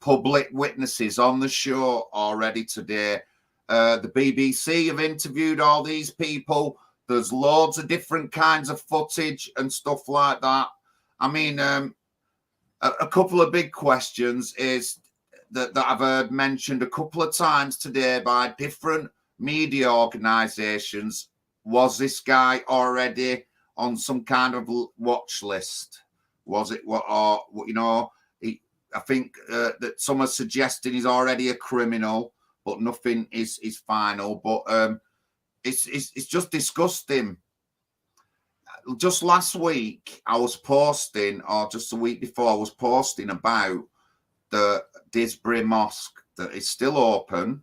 S1: public witnesses on the show already today. The BBC have interviewed all these people. There's loads of different kinds of footage and stuff like that. A couple of big questions is that I've heard mentioned a couple of times today by different media organisations. Was this guy already on some kind of watch list? Was it I think that some are suggesting he's already a criminal, but nothing is final. But it's just disgusting. Just last week, I was posting, or just the week before, I was posting about the Disbury Mosque that is still open,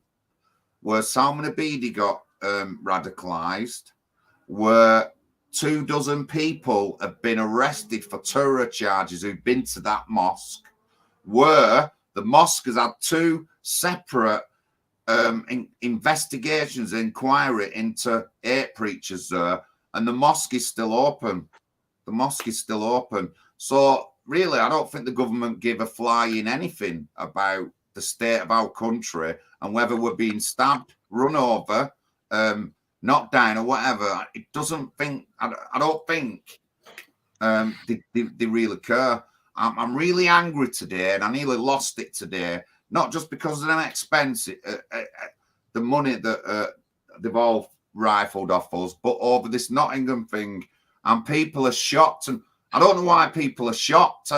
S1: where Salman Abedi got radicalised, where 24 people have been arrested for terror charges who've been to that mosque, where the mosque has had 2 separate investigations, inquiry into hate preachers there, and the mosque is still open. The mosque is still open. So really, I don't think the government give a flying anything about the state of our country and whether we're being stabbed, run over, knocked down, or whatever. It doesn't think. I don't think they really care. I'm really angry today, and I nearly lost it today. Not just because of them expensive, the money that they've all rifled off us, but over this Nottingham thing, and people are shocked. And I don't know why people are shocked.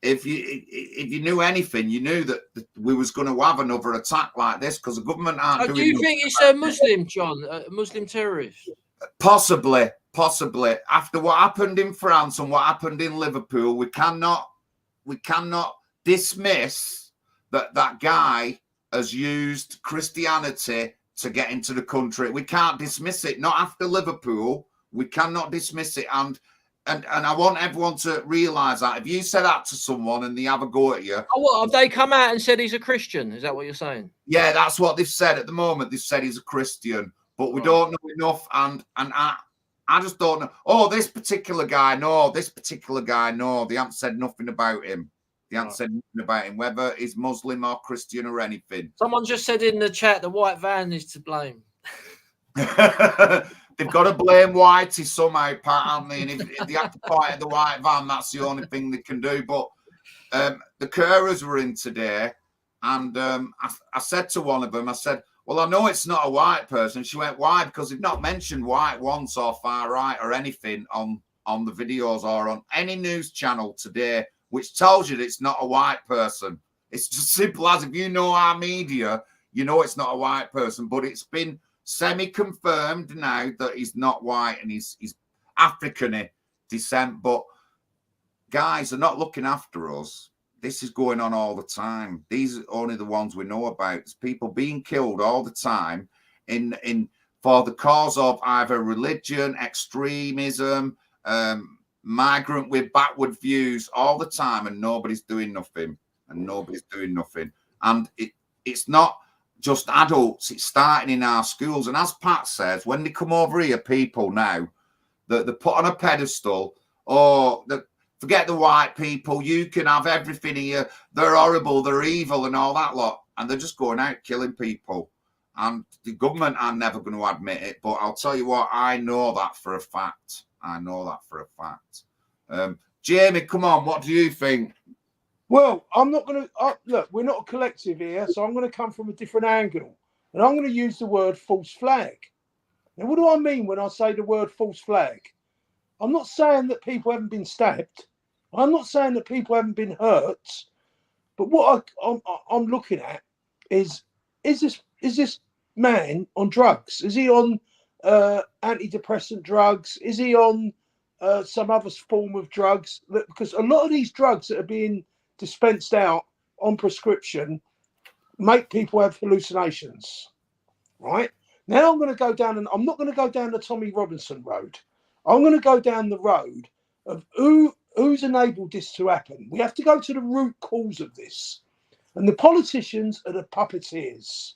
S1: If you knew anything, you knew that we was going to have another attack like this because the government aren't doing.
S3: Do you think it's a Muslim, John, a Muslim terrorist? Possibly.
S1: After what happened in France and what happened in Liverpool, we cannot dismiss that guy has used Christianity to get into the country. We can't dismiss it. Not after Liverpool. We cannot dismiss it. And I want everyone to realise that if you say that to someone and they have a go at you.
S3: Oh, what, have they come out and said he's a Christian? Is that what you're saying?
S1: Yeah, that's what they've said at the moment. They've said he's a Christian, but we don't know enough. And I just don't know. Oh, this particular guy, no. This particular guy, no. They haven't said nothing about him. They haven't said nothing about him, whether he's Muslim or Christian or anything.
S3: Someone just said in the chat the white van is to blame.
S1: They've got to blame Whitey somehow, Pat, haven't they? And if they have to point at the white van, that's the only thing they can do. But the carers were in today, and I said to one of them, I said, well, I know it's not a white person. She went, why? Because they've not mentioned white once or far right or anything on the videos or on any news channel today, which tells you that it's not a white person. It's just simple as if you know our media, you know it's not a white person, but it's been semi-confirmed now that he's not white and he's African descent. But guys are not looking after us. This is going on all the time. These are only the ones we know about. There's people being killed all the time in for the cause of either religion, extremism, migrant with backward views all the time, and nobody's doing nothing. And it's not just adults, it's starting in our schools. And as Pat says, when they come over here, people now that they're put on a pedestal, forget the white people, you can have everything here, they're horrible, they're evil and all that lot, and they're just going out killing people. And the government are never going to admit it, but I'll tell you what, I know that for a fact. Jamie, come on, what do you think?
S4: Well, I'm not going to look. We're not a collective here, so I'm going to come from a different angle, and I'm going to use the word false flag. Now, what do I mean when I say the word false flag? I'm not saying that people haven't been stabbed. I'm not saying that people haven't been hurt. But what I'm looking at is this man on drugs? Is he on antidepressant drugs? Is he on some other form of drugs? Because a lot of these drugs that are being dispensed out on prescription make people have hallucinations, right? Now I'm going to go down, and I'm not going to go down the Tommy Robinson road. I'm going to go down the road of who's enabled this to happen. We have to go to the root cause of this. And the politicians are the puppeteers,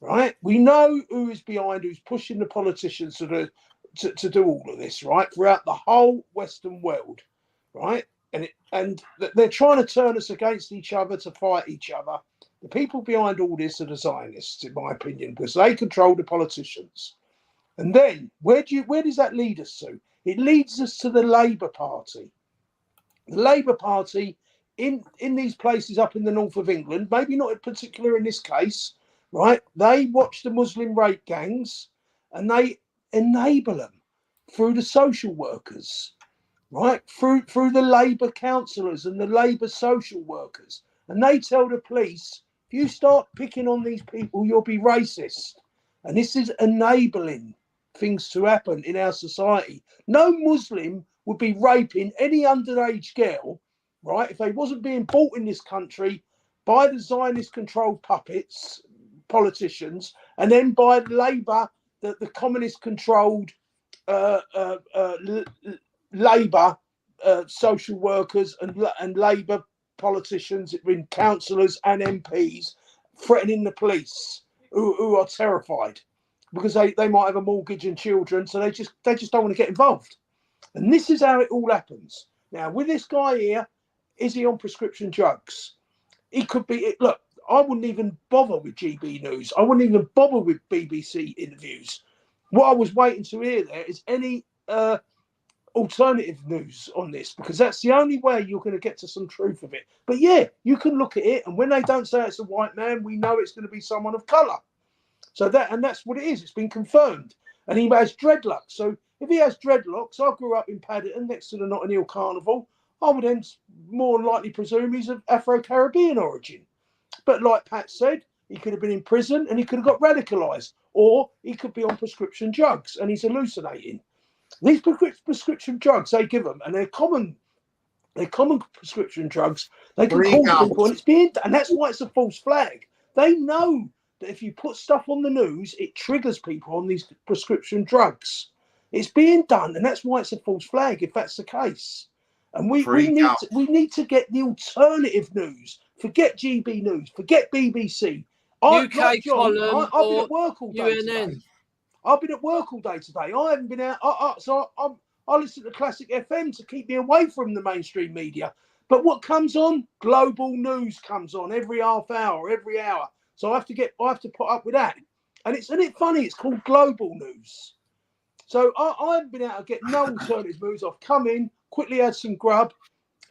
S4: right? We know who is behind, who's pushing the politicians to do all of this, right? Throughout the whole Western world, right? And they're trying to turn us against each other to fight each other. The people behind all this are the Zionists, in my opinion, because they control the politicians. And then where does that lead us to? It leads us to the Labour Party. The Labour Party in these places up in the north of England, maybe not in particular in this case, right? They watch the Muslim rape gangs and they enable them through the social workers, right? Through the Labour councillors and the Labour social workers. And they tell the police, if you start picking on these people, you'll be racist. And this is enabling things to happen in our society. No Muslim would be raping any underage girl, right, if they wasn't being bought in this country by the Zionist-controlled puppets, politicians, and then by Labour, the communist-controlled Labour social workers and Labour politicians, in councillors and MPs, threatening the police. who are terrified because they might have a mortgage and children, so they just don't want to get involved. And this is how it all happens. Now, with this guy here, is he on prescription drugs? He could be. Look, I wouldn't even bother with GB News. I wouldn't even bother with BBC interviews. What I was waiting to hear there is any alternative news on this, because that's the only way you're going to get to some truth of it. But yeah, you can look at it, and when they don't say it's a white man, we know it's going to be someone of colour. So that's what it is. It's been confirmed. And he has dreadlocks. So if he has dreadlocks, I grew up in Paddington next to the Notting Hill Carnival, I would then more likely presume he's of Afro-Caribbean origin. But like Pat said, he could have been in prison and he could have got radicalised, or he could be on prescription drugs and he's hallucinating. These prescription drugs they give them, and they're common prescription drugs. They can call people, and it's being, and that's why it's a false flag. They know that if you put stuff on the news, it triggers people on these prescription drugs. It's being done, and that's why it's a false flag. If that's the case, and we need to get the alternative news. Forget GB News. Forget BBC.
S3: UK
S4: like John,
S3: column
S4: I've been at work all day
S3: UNN.
S4: today. I've been at work all day today. I haven't been out. So I listen to Classic FM to keep me away from the mainstream media. But what comes on? Global news comes on every half hour, every hour. So I have to put up with that. And isn't it funny? It's called global news. So I haven't been able to get no alternative news. I've come in, quickly had some grub,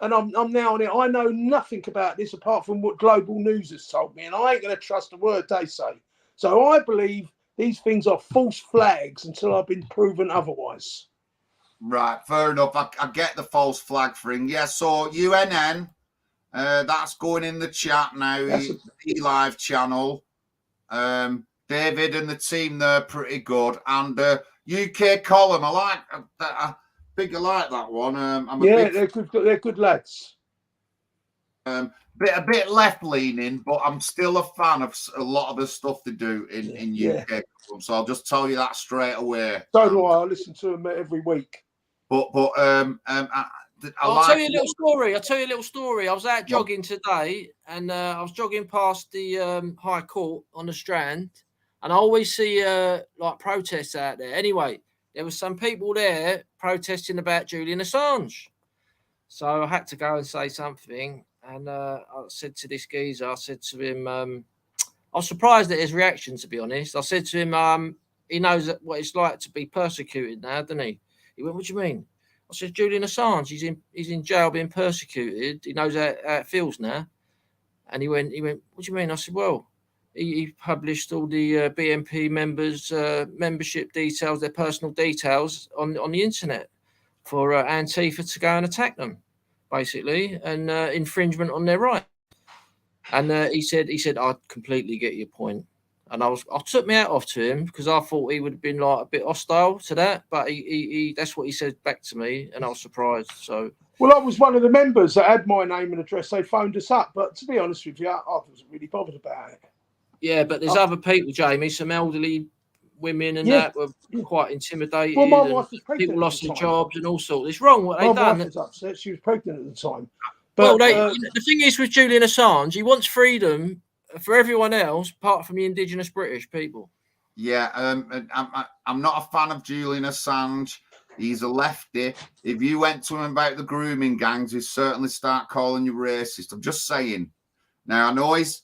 S4: and I'm now on it. I know nothing about this apart from what global news has told me, and I ain't going to trust a word they say. So I believe these things are false flags until I've been proven otherwise.
S1: Right, fair enough. I get the false flag thing. Yeah, so UNN, that's going in the chat now. The DLive channel. David and the team, they're pretty good. And UK column, I like that. I like that one.
S4: They're good lads.
S1: A bit left leaning, but I'm still a fan of a lot of the stuff they do in UK. So I'll just tell you that straight away.
S4: So do I. I listen to them every week.
S1: I'll
S3: tell you a little story. I was out jogging today, and I was jogging past the High Court on the Strand, and I always see like protests out there. Anyway, there was some people there protesting about Julian Assange, so I had to go and say something. And I said to this geezer, I said to him, I was surprised at his reaction, to be honest. I said to him, he knows what it's like to be persecuted now, doesn't he? He went, "What do you mean?" I said, "Julian Assange, he's in jail being persecuted. He knows how it feels now." And he went, "What do you mean?" I said, "Well, he published all the BNP members' membership details, their personal details on the internet for Antifa to go and attack them, basically, and infringement on their rights." And he said, "I completely get your point." And I took my hat off to him because I thought he would have been like a bit hostile to that, but he that's what he said back to me, and I was surprised. So,
S4: well, I was one of the members that had my name and address. They phoned us up, but to be honest with you, I wasn't really bothered about it.
S3: Yeah, but there's other people, Jamie, some elderly women and that were quite intimidated.
S4: Well, my wife was pregnant.
S3: People lost their jobs and all sorts. It's wrong what they've done.
S4: My wife was upset. She was pregnant at the time.
S3: But, the thing is with Julian Assange, he wants freedom for everyone else, apart from the indigenous British people.
S1: Yeah, I'm not a fan of Julian Assange. He's a lefty. If you went to him about the grooming gangs, he'd certainly start calling you racist. I'm just saying. Now, I know he's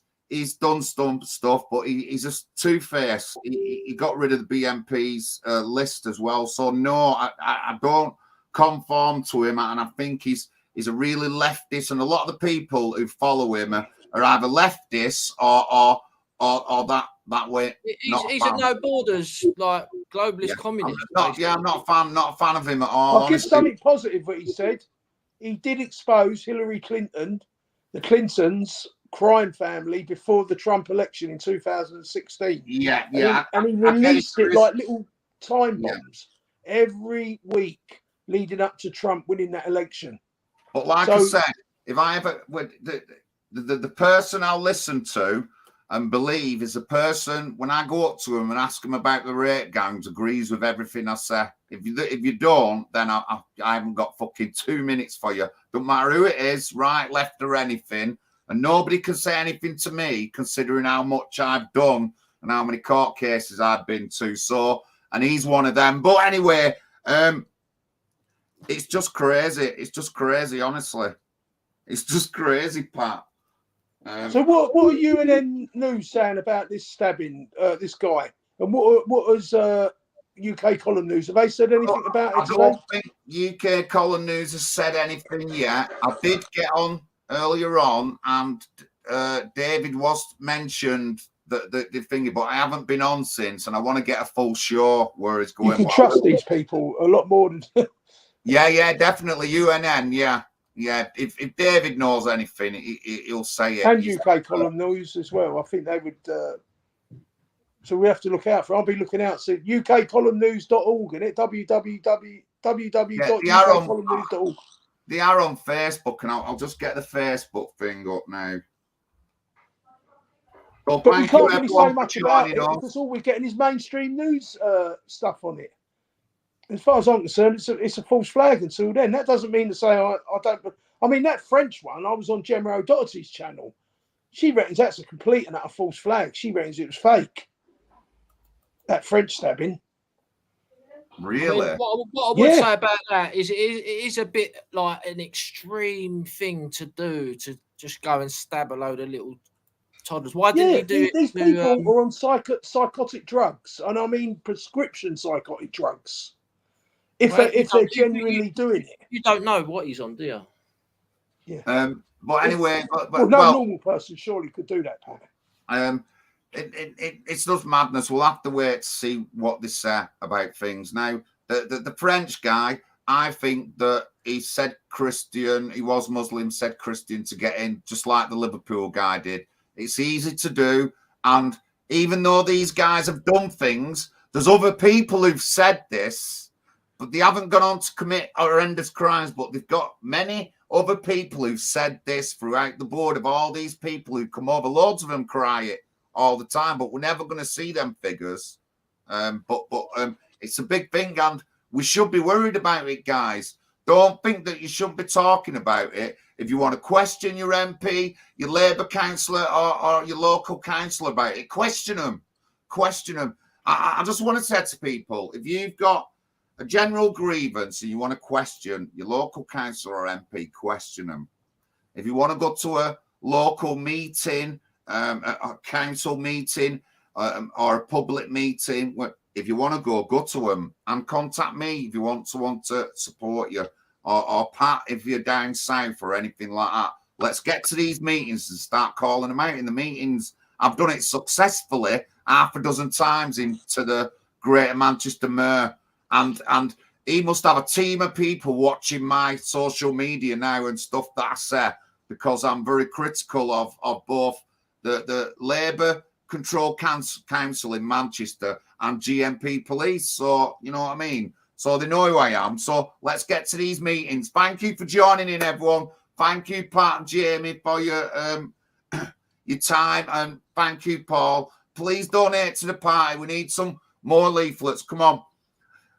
S1: done some stuff, but he's just two-faced. He got rid of the BNP's list as well. So, no, I don't conform to him, and I think he's a really leftist, and a lot of the people who follow him are either leftists or that way.
S3: He's a no borders, like globalist communist.
S1: I'm not a fan of him at all.
S4: I'll give something positive what he said. He did expose Hillary Clinton, the Clintons' crime family before the Trump election in 2016.
S1: Yeah.
S4: And he released it like little time bombs every week leading up to Trump winning that election.
S1: But like I said, if I ever the person I'll listen to and believe is the person when I go up to him and ask him about the rape gangs agrees with everything I say. If you don't, then I haven't got fucking 2 minutes for you. Don't matter who it is, right, left, or anything, and nobody can say anything to me considering how much I've done and how many court cases I'd been to. So, and he's one of them. But anyway, it's just crazy. It's just crazy, honestly. It's just crazy, Pat.
S4: So what are UNN News saying about this stabbing, this guy? And what has UK Column News? Have they said anything about it
S1: I don't think UK Column News has said anything yet. I did get on earlier on, and David was mentioned the thing, but I haven't been on since, and I want to get a full show where it's going.
S4: You can trust these people a lot more than.
S1: Yeah, definitely UNN. Yeah. If David knows anything, he'll say it.
S4: And UK Column News as well. I think they would. So we have to look out for. I'll be looking out. So ukcolumnnews.org, isn't it? www.ukcolumnnews.org.
S1: They are on Facebook, and I'll just get the Facebook thing up now. Well,
S4: but we can't really say much about it because all we're getting is mainstream news stuff on it. As far as I'm concerned, it's a false flag until then. That doesn't mean to say I don't. I mean, that French one, I was on Gemma O'Doherty's channel. She reckons that's a complete and utter false flag. She reckons it was fake. That French stabbing.
S1: Really?
S3: I mean, what I would say about that is it is a bit like an extreme thing to do, to just go and stab a load of little toddlers. Why didn't you do it?
S4: These people are on psychotic drugs, and I mean prescription psychotic drugs. If they're genuinely doing it.
S3: You don't know what he's on, do you?
S1: Yeah. But anyway,
S4: no normal person surely could do that, Pat.
S1: It's just madness. We'll have to wait to see what they say about things. Now, the French guy, I think that he said Christian, he was Muslim, said Christian to get in, just like the Liverpool guy did. It's easy to do. And even though these guys have done things, there's other people who've said this, but they haven't gone on to commit horrendous crimes, but they've got many other people who've said this throughout the board of all these people who come over. Loads of them cry it all the time, but we're never going to see them figures. But it's a big thing, and we should be worried about it, guys. Don't think that you shouldn't be talking about it. If you want to question your MP, your Labour councillor, or your local councillor about it, question them. Question them. I just want to say to people, if you've got a general grievance and you want to question your local councillor or MP, question them. If you want to go to a local meeting, a council meeting, or a public meeting, if you want to go to them and contact me if you want to support you, or Pat if you're down south or anything like that. Let's get to these meetings and start calling them out in the meetings. I've done it successfully half a dozen times into the Greater Manchester Mayor, and he must have a team of people watching my social media now and stuff that I say, because I'm very critical of both the Labour Control Council in Manchester and GMP Police. So, you know what I mean? So they know who I am. So let's get to these meetings. Thank you for joining in, everyone. Thank you, Pat and Jamie, for your time. And thank you, Paul. Please donate to the party. We need some more leaflets. Come on.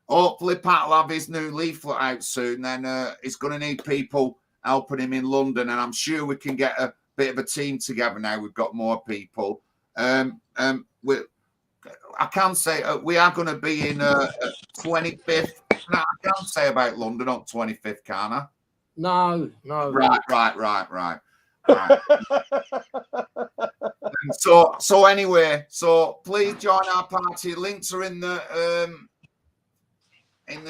S1: Hopefully, Pat will have his new leaflet out soon. Then he's going to need people helping him in London. And I'm sure we can get a bit of a team together now. We've got more people. I can say we are going to be in 25th. No, I can't say about London on 25th, can I?
S3: No.
S1: Right. So anyway, so please join our party. Links are in the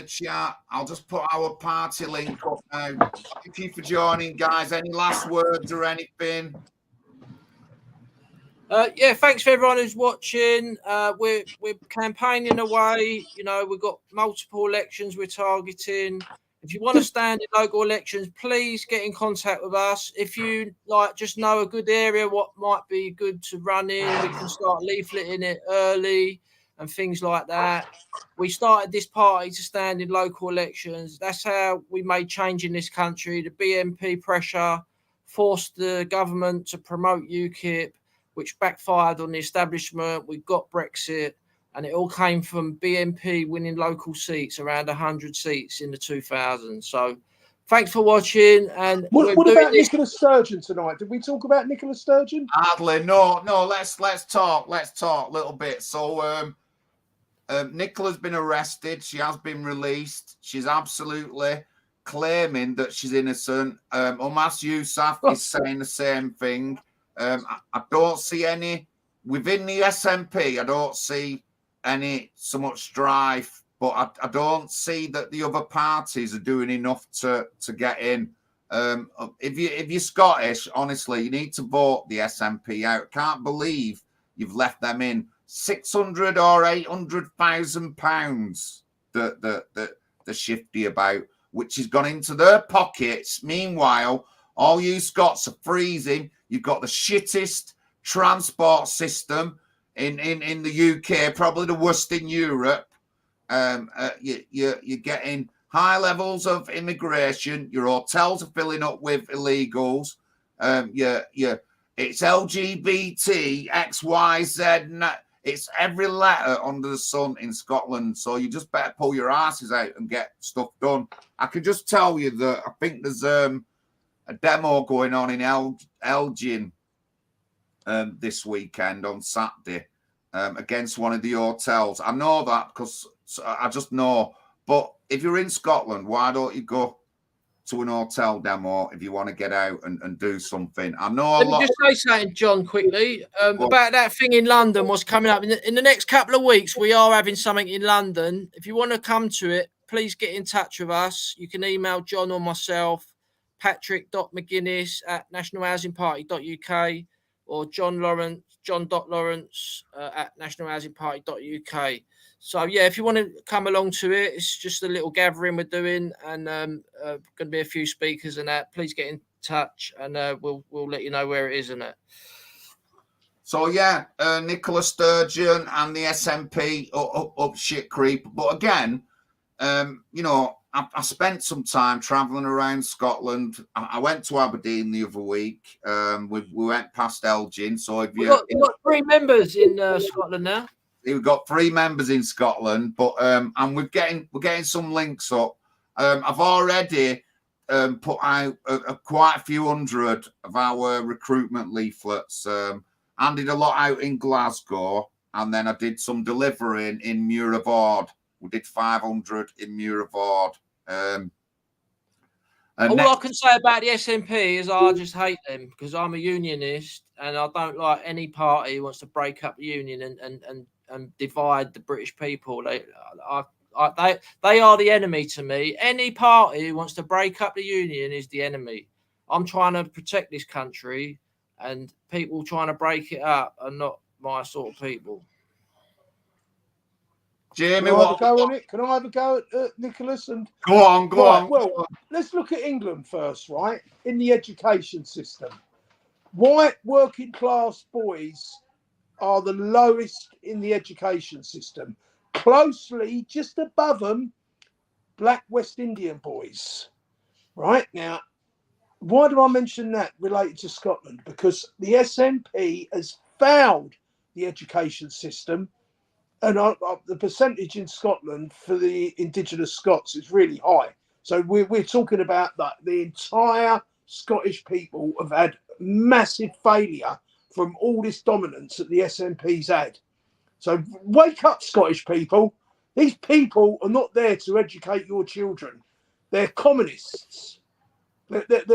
S1: chat. I'll just put our party link up now. Thank you for joining, guys. Any last words or anything?
S3: Thanks for everyone who's watching. We're campaigning away. You know, we've got multiple elections we're targeting. If you want to stand in local elections, please get in contact with us. If you just know a good area, what might be good to run in, we can start leafleting it early and things like that. We started this party to stand in local elections. That's how we made change in this country. The BNP pressure forced the government to promote UKIP, which backfired on the establishment. We got Brexit, and it all came from BNP winning local seats, around 100 seats in the 2000s. So Thanks for watching. And
S4: What about Nicola Sturgeon tonight? Did we talk about Nicola Sturgeon?
S1: Hardly. No. Let's talk. Let's talk a little bit. So, Nicola's been arrested. She has been released. She's absolutely claiming that she's innocent. Omas Yousaf is saying the same thing. I don't see any within the SNP. I don't see any so much strife, but I don't see that the other parties are doing enough to get in. If you're Scottish, honestly, you need to vote the SNP out. Can't believe you've left them in. 600 or 800,000 pounds the shifty about, which has gone into their pockets. Meanwhile, all you Scots are freezing. You've got the shittest transport system in the UK, probably the worst in Europe. You're getting high levels of immigration. Your hotels are filling up with illegals. It's LGBT, XYZ. It's every letter under the sun in Scotland. So you just better pull your asses out and get stuff done. I can just tell you that I think there's a demo going on in Elgin this weekend on Saturday against one of the hotels. I know that because I just know. But if you're in Scotland, why don't you go to an hotel demo if you want to get out and do something? I know.
S3: Let me just say something, John, quickly about that thing in London. What's coming up in the next couple of weeks? We are having something in London. If you want to come to it, please get in touch with us. You can email John or myself, patrick.mcginnis at nationalhousingparty.uk or john.lawrence at nationalhousingparty.uk. So, yeah, if you want to come along to it, it's just a little gathering we're doing, and going to be a few speakers and that. Please get in touch, and we'll let you know where it is and that.
S1: So, yeah, Nicola Sturgeon and the SNP up shit creep. But again, you know, I spent some time travelling around Scotland. I went to Aberdeen the other week. We went past Elgin. So if
S3: you've got 3 members in Scotland now.
S1: We've got 3 members in Scotland, but and we're getting some links up. I've already put out quite a few hundred of our recruitment leaflets. I did a lot out in Glasgow, and then I did some delivering in Muir of Ord. We did 500 in Muir of Ord. All
S3: I can say about the SNP is I just hate them because I'm a unionist, and I don't like any party who wants to break up the union and divide the British people. They are the enemy to me. Any party who wants to break up the union is the enemy. I'm trying to protect this country, and people trying to break it up are not my sort of people.
S1: Jamie,
S4: can I have a go on it? Can I have a go at Nicholas? And
S1: go on.
S4: Well, let's look at England first, right? In the education system, white working class boys are the lowest in the education system. Closely, just above them, black West Indian boys. Right now, why do I mention that related to Scotland? Because the SNP has failed the education system. And the percentage in Scotland for the indigenous Scots is really high. So we're talking about that the entire Scottish people have had massive failure from all this dominance that the SNP's had. So wake up, Scottish people. These people are not there to educate your children. They're communists. That's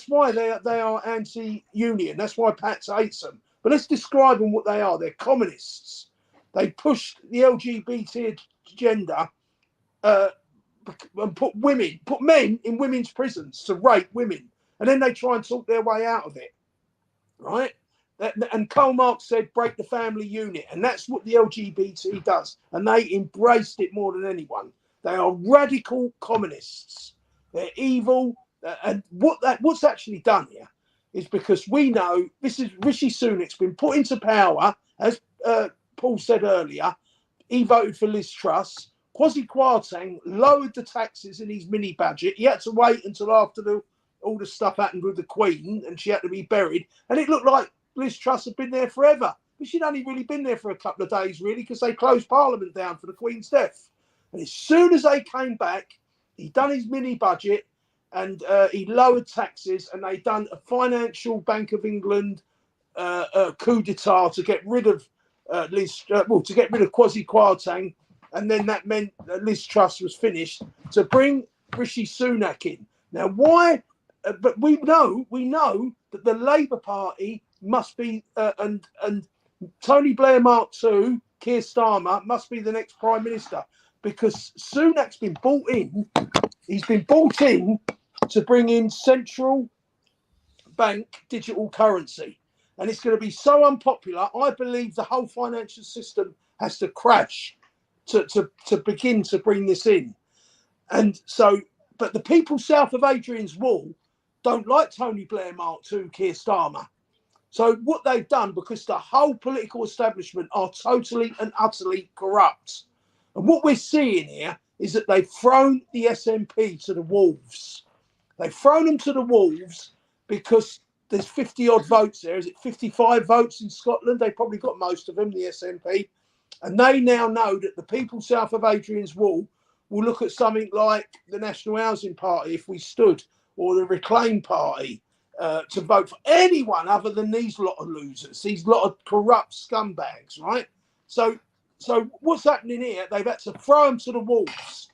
S4: why they are anti-union. That's why Pats hates them. But let's describe them what they are. They're communists. They pushed the LGBT agenda and put men in women's prisons to rape women. And then they try and talk their way out of it. Right? And Karl Marx said, break the family unit. And that's what the LGBT does. And they embraced it more than anyone. They are radical communists. They're evil. And what's actually done here is because we know this is Rishi Sunak's been put into power, as Paul said earlier. He voted for Liz Truss. Kwasi Kwarteng lowered the taxes in his mini budget. He had to wait until after all the stuff happened with the Queen and she had to be buried. And it looked like Liz Truss had been there forever. But she'd only really been there for a couple of days, really, because they closed Parliament down for the Queen's death. And as soon as they came back, He done his mini budget, and he lowered taxes, and they done a financial Bank of England coup d'etat to get rid of to get rid of Kwasi Kwarteng, and then that meant that Liz Truss was finished to bring Rishi Sunak in. Now, why? But we know that the Labour Party must be and Tony Blair Mark II, Keir Starmer must be the next Prime Minister, because Sunak's been brought in. He's been brought in to bring in central bank digital currency. And it's going to be so unpopular. I believe the whole financial system has to crash to begin to bring this in. And so, but the people south of Adrian's Wall don't like Tony Blair Mark II, Keir Starmer. So what they've done, because the whole political establishment are totally and utterly corrupt. And what we're seeing here is that they've thrown the SNP to the wolves. They've thrown them to the wolves because there's 50 odd votes there. Is it 55 votes in Scotland? They probably got most of them, the SNP. And they now know that the people south of Adrian's Wall will look at something like the National Housing Party if we stood, or the Reclaim Party, to vote for anyone other than these lot of losers, these lot of corrupt scumbags, right? So what's happening here? They've had to throw them to the wolves,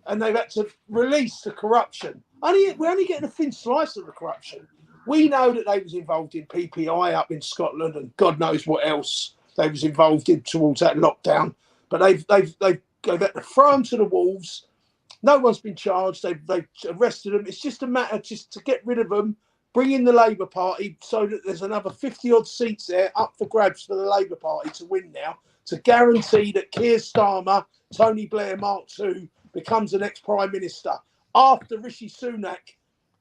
S4: and they've had to release the corruption. We're only getting a thin slice of the corruption. We know that they was involved in PPI up in Scotland, and God knows what else they was involved in towards that lockdown. But they've had to throw them to the wolves. No one's been charged. They've arrested them. It's just a matter just to get rid of them, bring in the Labour Party, so that there's another 50 odd seats there up for grabs for the Labour Party to win now, to guarantee that Keir Starmer, Tony Blair Mark II, becomes the next Prime Minister after Rishi Sunak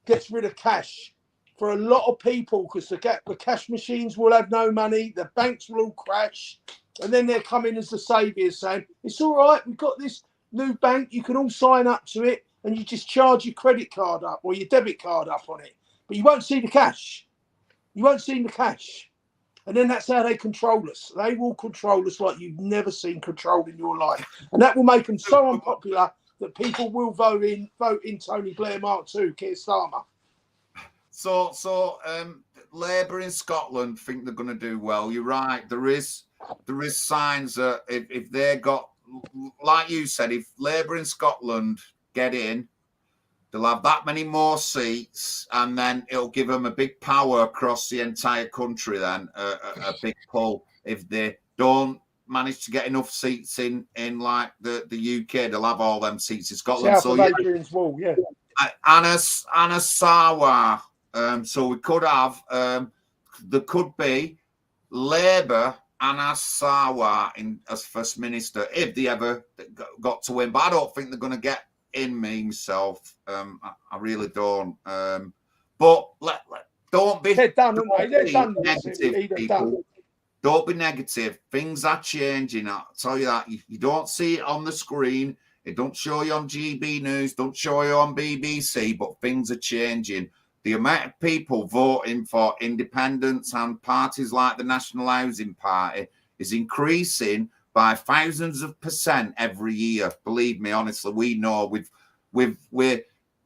S4: gets rid of cash. For a lot of people, because the cash machines will have no money, the banks will all crash, and then they're coming as the saviours saying, it's all right, we've got this new bank, you can all sign up to it, and you just charge your credit card up or your debit card up on it. But you won't see the cash. You won't see the cash. And then that's how they control us. They will control us like you've never seen controlled in your life. And that will make them so unpopular that people will vote in Tony Blair Mark II, Keir Starmer.
S1: So Labour in Scotland think they're going to do well. You're right. There is signs that if they got, like you said, if Labour in Scotland get in, they'll have that many more seats, and then it'll give them a big power across the entire country. Then a big pull. If they don't manage to get enough seats in like the UK, they'll have all them seats in Scotland.
S4: South of Adrian's Wall, yeah.
S1: Anna Sarwar. So we could have, there could be Labour Anna Sarwar as First Minister if they ever got to win. But I don't think they're going to get in myself. I really don't. But don't be negative, people. Don't be negative. Things are changing. I'll tell you that. You don't see it on the screen. It don't show you on GB News. Don't show you on BBC. But things are changing. The amount of people voting for independents and parties like the National Housing Party is increasing by thousands of % every year. Believe me, honestly, we know we're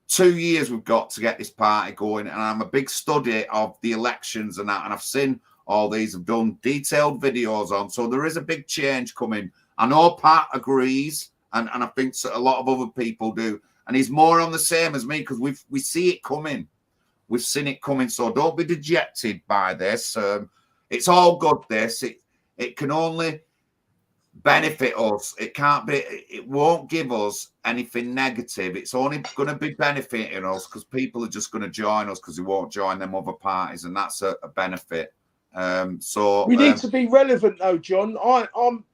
S1: 2 years we've got to get this party going, and I'm a big study of the elections and that, and I've seen all these. I've done detailed videos on, so there is a big change coming. I know Pat agrees, and I think a lot of other people do, and he's more on the same as me because we see it coming. We've seen it coming, so don't be dejected by this. It's all good, this. It can only benefit us. It won't give us anything negative. It's only going to be benefiting us because people are just going to join us because they won't join them other parties, and that's a benefit. So
S4: we need to be relevant, though, John. I'm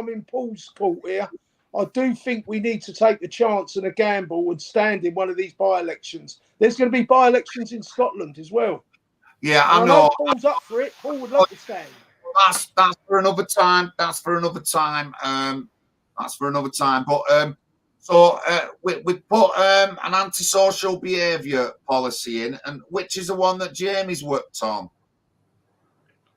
S4: in Paul's court here. I do think we need to take the chance and a gamble and stand in one of these by-elections. There's going to be by-elections in Scotland as well.
S1: Yeah, I know.
S4: Paul's up for it. Paul would love to stand.
S1: That's for another time. That's for another time. But we put an antisocial behaviour policy in, and which is the one that Jamie's worked on.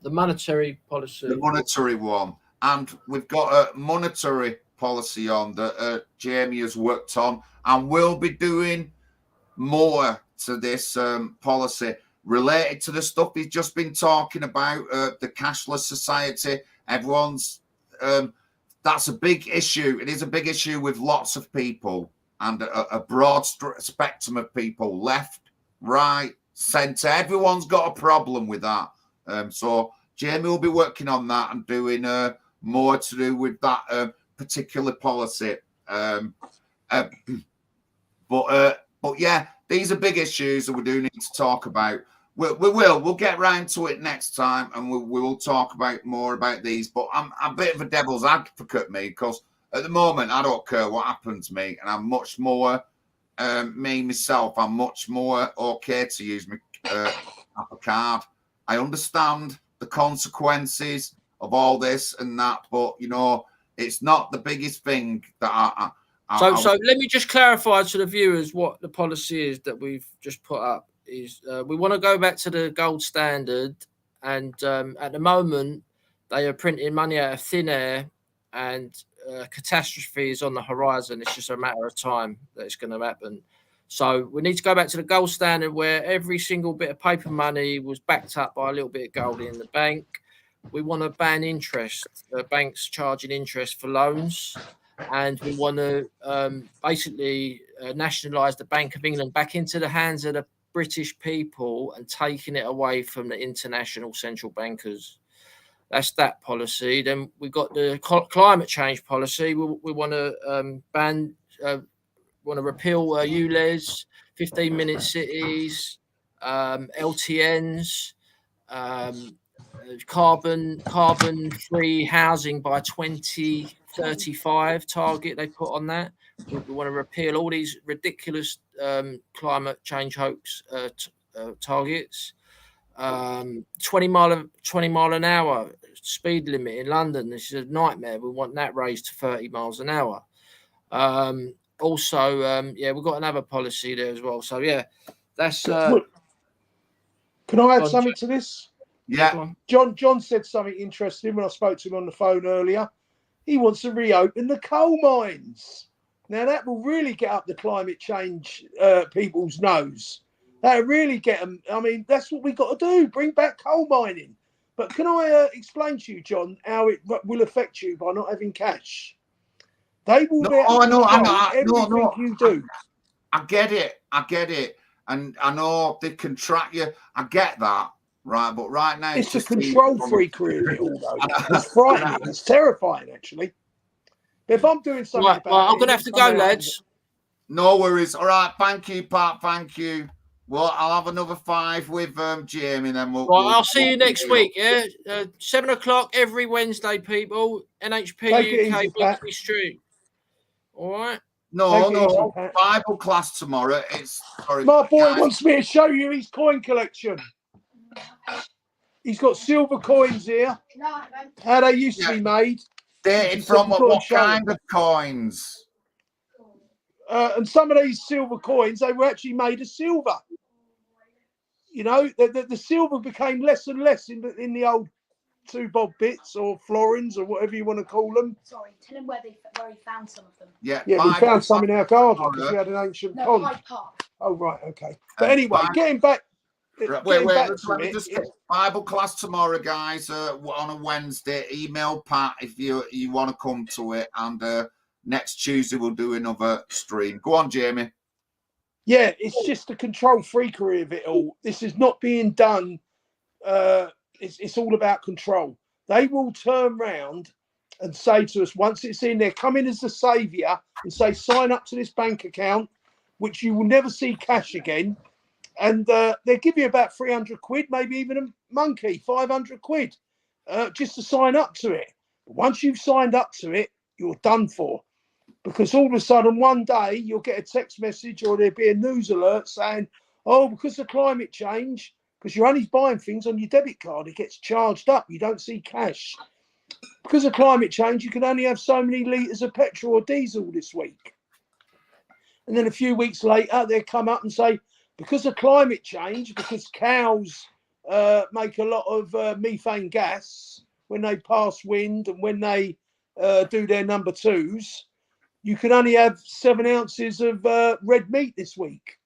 S3: The monetary policy.
S1: The monetary one. And we've got a monetary policy on that Jamie has worked on, and will be doing more to this policy related to the stuff he's just been talking about, the cashless society. Everyone's that's a big issue. It is a big issue with lots of people, and a broad spectrum of people, left, right, centre. Everyone's got a problem with that. So Jamie will be working on that and doing more to do with that particular policy. But yeah, these are big issues that we do need to talk about. We'll get round to it next time, and we will talk about more about these. But I'm a bit of a devil's advocate, me, because at the moment I don't care what happens to me, and I'm much more myself. I'm much more okay to use my Apple card. I understand the consequences of all this and that, but you know, it's not the biggest thing that
S3: So let me just clarify to the viewers what the policy is that we've just put up. Is we want to go back to the gold standard, and at the moment they are printing money out of thin air, and catastrophe is on the horizon. It's just a matter of time that it's going to happen. So we need to go back to the gold standard, where every single bit of paper money was backed up by a little bit of gold in the bank. We want to ban interest, banks charging interest for loans, and we want to basically nationalise the Bank of England back into the hands of the British people and taking it away from the international central bankers. That's that policy. Then we got the climate change policy. We want to ban, want to repeal ULEZ, 15-minute cities, LTNs, carbon-free housing by 2035 target they put on that. We want to repeal all these ridiculous climate change hoax targets. 20 mile an hour speed limit in London. This is a nightmare. We want that raised to 30 miles an hour. Also, we've got another policy there as well. So yeah, that's.
S4: Can I add something to this?
S1: Yeah.
S4: John said something interesting when I spoke to him on the phone earlier. He wants to reopen the coal mines. Now that will really get up the climate change people's nose. That'll really get them. I mean, that's what we got to do. Bring back coal mining. But can I explain to you, John, how it will affect you by not having cash? They will be able to everything you do.
S1: I get it, and I know they can track you. I get that, right? But right now,
S4: it's a control freak, really. It's frightening. It's terrifying, actually. But if I'm doing something
S3: right, well, I'm going to have to go, lads.
S1: No worries. All right, thank you, Pat. Thank you. Well, I'll have another 5 with Jamie, and then
S3: I'll see you next week. Yeah, 7 o'clock every Wednesday, people. NHPUK Weekly Stream. All right.
S1: No. Bible class tomorrow.
S4: My boy wants me to show you his coin collection. He's got silver coins here. How they used to be made.
S1: Dated from what kind of coins?
S4: And some of these silver coins, they were actually made of silver. You know, the silver became less and less in the old 2 bob bits or florins or whatever you want to call them.
S5: Sorry, tell him where he found some of them.
S4: Yeah, we found some in our garden because we had an ancient pond.
S5: Hyde Park.
S4: Oh, right, okay. But anyway, getting back.
S1: Wait, let me just get Bible class tomorrow, guys, on a Wednesday. Email Pat if you want to come to it, and next Tuesday we'll do another stream. Go on, Jamie.
S4: Yeah, it's just the control freakery of it all. This is not being done. It's all about control. They will turn round and say to us, once it's in there, come in as the saviour and say, sign up to this bank account, which you will never see cash again. And they'll give you about 300 quid, maybe even a monkey, 500 quid, just to sign up to it. But once you've signed up to it, you're done for. Because all of a sudden, one day, you'll get a text message or there'll be a news alert saying, oh, because of climate change, because you're only buying things on your debit card, it gets charged up. You don't see cash. Because of climate change, you can only have so many litres of petrol or diesel this week. And then a few weeks later, they'll come up and say, because of climate change, because cows make a lot of methane gas when they pass wind and when they do their number twos, you can only have 7 ounces of red meat this week.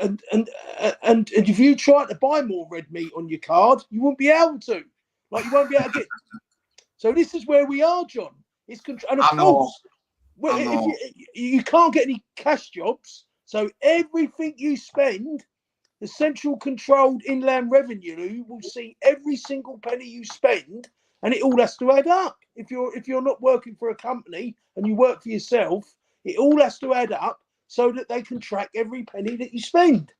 S4: And if you try to buy more red meat on your card, you won't be able to. Like, you won't be able to get. So this is where we are, John. It's and of course, if you can't get any cash jobs, so everything you spend, the central controlled inland revenue will see every single penny you spend, and it all has to add up. If you're not working for a company and you work for yourself, it all has to add up so that they can track every penny that you spend.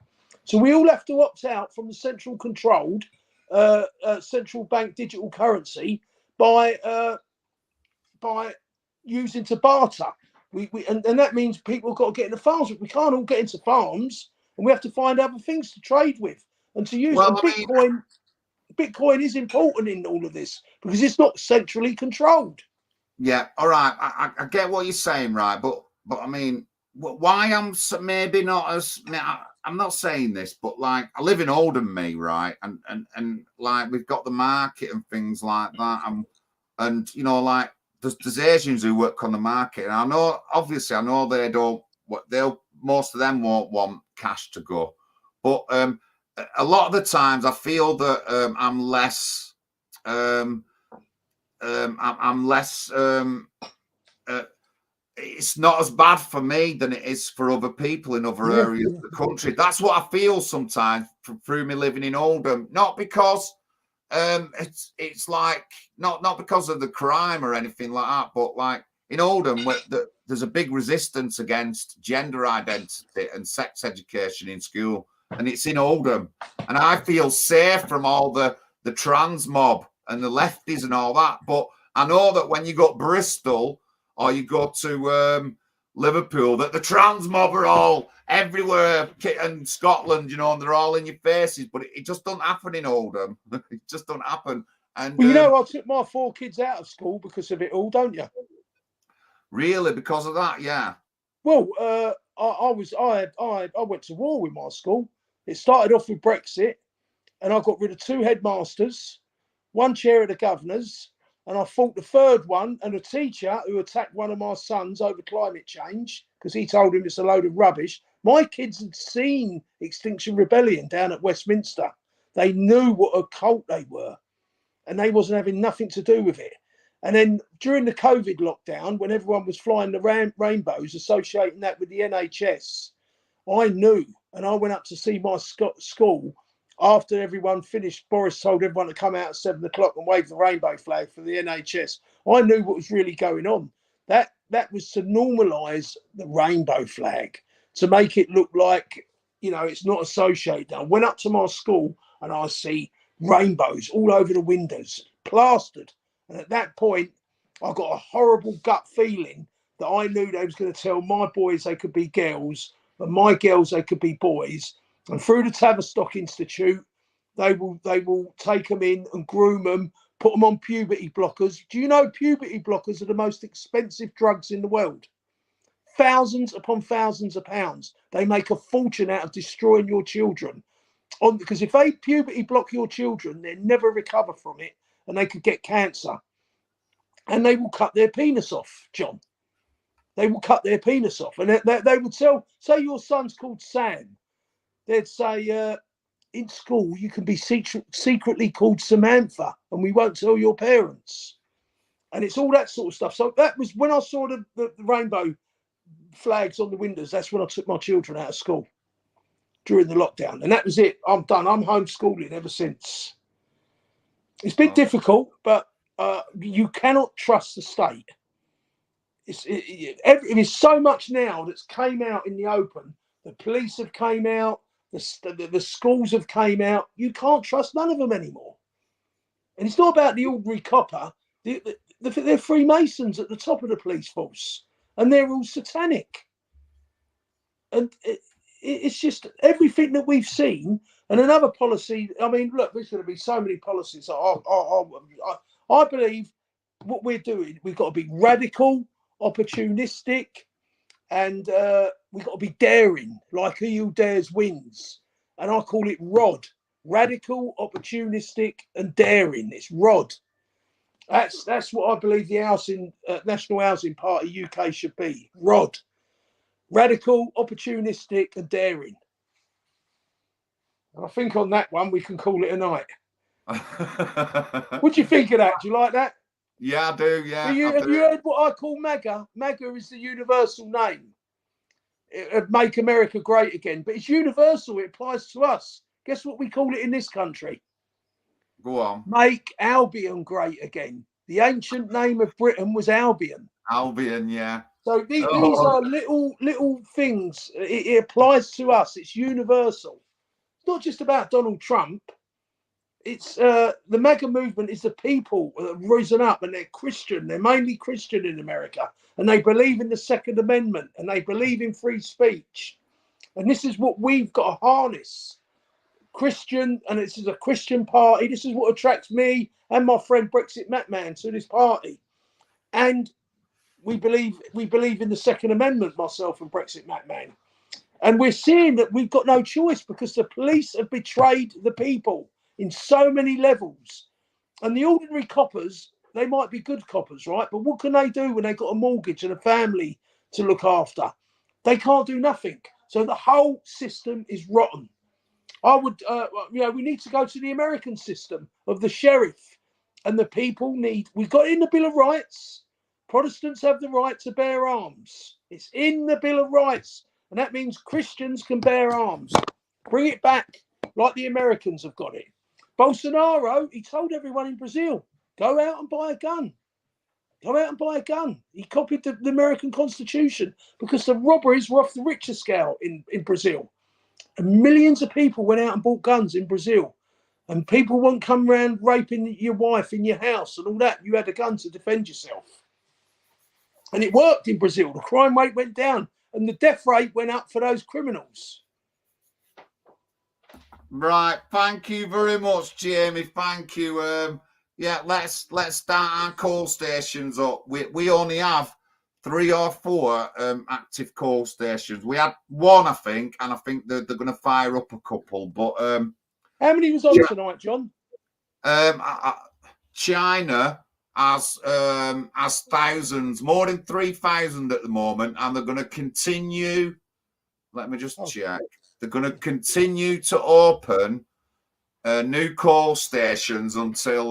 S4: So we all have to opt out from the central controlled central bank digital currency by using to barter. And that means people have got to get into farms. We can't all get into farms, and we have to find other things to trade with and to use. And Bitcoin is important in all of this because it's not centrally controlled.
S1: Yeah, all right. I get what you're saying, right? But I mean, why I'm maybe not as I'm not saying this, but like I live in Oldham, right? And like we've got the market and things like that, and you know, like there's Asians who work on the market, and I know they don't. Most of them won't want cash to go, but a lot of the times I feel that I'm less. It's not as bad for me than it is for other people in other areas of the country. That's what I feel sometimes through me living in Oldham. Not because it's like not because of the crime or anything like that, but like in Oldham, there's a big resistance against gender identity and sex education in school, and it's in Oldham, and I feel safe from all the trans mob and the lefties and all that. But I know that when you go to Bristol or you go to Liverpool, that the trans mob are all everywhere, and Scotland, you know, and they're all in your faces. But it just don't happen in Oldham. It just don't happen. And
S4: well, you know, I took my 4 kids out of school because of it all, don't you?
S1: Really, because of that, yeah.
S4: Well, I went to war with my school. It started off with Brexit, and I got rid of 2 headmasters, 1 chair of the governors, and I fought the 3rd one and a teacher who attacked one of my sons over climate change because he told him it's a load of rubbish. My kids had seen Extinction Rebellion down at Westminster. They knew what a cult they were, and they wasn't having nothing to do with it. And then during the COVID lockdown, when everyone was flying the rainbows, associating that with the NHS, I knew, and I went up to see my school after everyone finished. Boris told everyone to come out at 7 o'clock and wave the rainbow flag for the NHS. I knew what was really going on. That was to normalise the rainbow flag, to make it look like, you know, it's not associated. I went up to my school and I see rainbows all over the windows, plastered. And at that point, I got a horrible gut feeling that I knew they was going to tell my boys they could be girls, and my girls they could be boys. And through the Tavistock Institute, they will take them in and groom them, put them on puberty blockers. Do you know puberty blockers are the most expensive drugs in the world? Thousands upon thousands of pounds. They make a fortune out of destroying your children. Because if they puberty block your children, they'll never recover from it, and they could get cancer. And they will cut their penis off, John. They will cut their penis off. And they would say your son's called Sam. They'd say, in school, you can be secretly called Samantha, and we won't tell your parents. And it's all that sort of stuff. So that was when I saw the rainbow flags on the windows. That's when I took my children out of school during the lockdown. And that was it. I'm done. I'm homeschooling ever since. It's been difficult, but you cannot trust the state. It's so much now that's came out in the open. The police have came out. The schools have came out. You can't trust none of them anymore. And it's not about the ordinary copper. They're Freemasons at the top of the police force, and they're all satanic. And it's just everything that we've seen. And another policy. I mean, look, there's going to be so many policies. I believe what we're doing, we've got to be radical, opportunistic, and we've got to be daring, like who dares wins. And I call it ROD. Radical, opportunistic, and daring. It's ROD. That's what I believe the National Housing Party UK should be. ROD. Radical, opportunistic and daring. And I think on that one we can call it a night. What do you think of that? Do you like that?
S1: Yeah, I do. Yeah.
S4: Have you heard what I call MAGA? MAGA is the universal name. It'd make America great again. But it's universal. It applies to us. Guess what we call it in this country?
S1: Go on.
S4: Make Albion great again. The ancient name of Britain was Albion.
S1: Albion, yeah.
S4: So these are little things. It applies to us. It's universal. It's not just about Donald Trump. It's the MAGA movement is the people that have risen up, and they're Christian. They're mainly Christian in America, and they believe in the Second Amendment, and they believe in free speech. And this is what we've got to harness. Christian, and this is a Christian party. This is what attracts me and my friend Brexit Matman to this party. And we believe in the Second Amendment, myself and Brexit Matman. And we're seeing that we've got no choice because the police have betrayed the people in so many levels. And the ordinary coppers, they might be good coppers, right? But what can they do when they've got a mortgage and a family to look after? They can't do nothing. So the whole system is rotten. I would, we need to go to the American system of the sheriff, and the people we've got it in the Bill of Rights. Protestants have the right to bear arms. It's in the Bill of Rights, and that means Christians can bear arms. Bring it back like the Americans have got it. Bolsonaro, he told everyone in Brazil, go out and buy a gun. Go out and buy a gun. He copied the American Constitution because the robberies were off the Richter scale in Brazil. And millions of people went out and bought guns in Brazil. And people won't come around raping your wife in your house and all that. You had a gun to defend yourself. And it worked in Brazil. The crime rate went down and the death rate went up for those criminals.
S1: Right. Thank you very much, Jamie. Thank you. Yeah, let's start our call stations up. We only have 3 or 4 active call stations. We had 1, I think, and I think they're going to fire up a couple. But
S4: how many was on tonight, John?
S1: China has thousands, more than 3,000 at the moment, and they're going to continue. Let me just check. They're going to continue to open new call stations until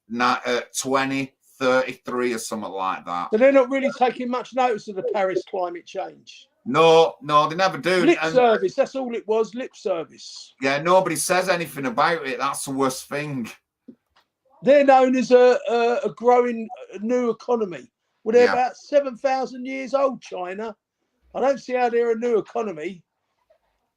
S1: 2033 or something like that.
S4: So they're not really taking much notice of the Paris climate change.
S1: No, they never do.
S4: Lip service, that's all it was, lip service.
S1: Yeah, nobody says anything about it. That's the worst thing.
S4: They're known as a growing new economy. Well, they're about 7,000 years old, China. I don't see how they're a new economy.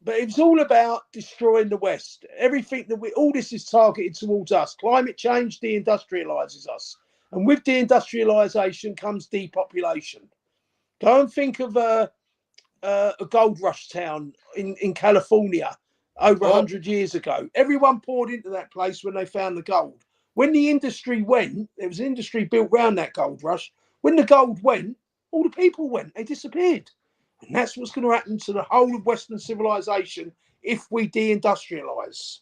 S4: But it's all about destroying the West. Everything all this is targeted towards us. Climate change deindustrializes us. And with deindustrialization comes depopulation. Go and think of a gold rush town in California over 100 years ago. Everyone poured into that place when they found the gold. When the industry went, there was an industry built around that gold rush. When the gold went, all the people went. They disappeared. And that's what's going to happen to the whole of Western civilization if we deindustrialize.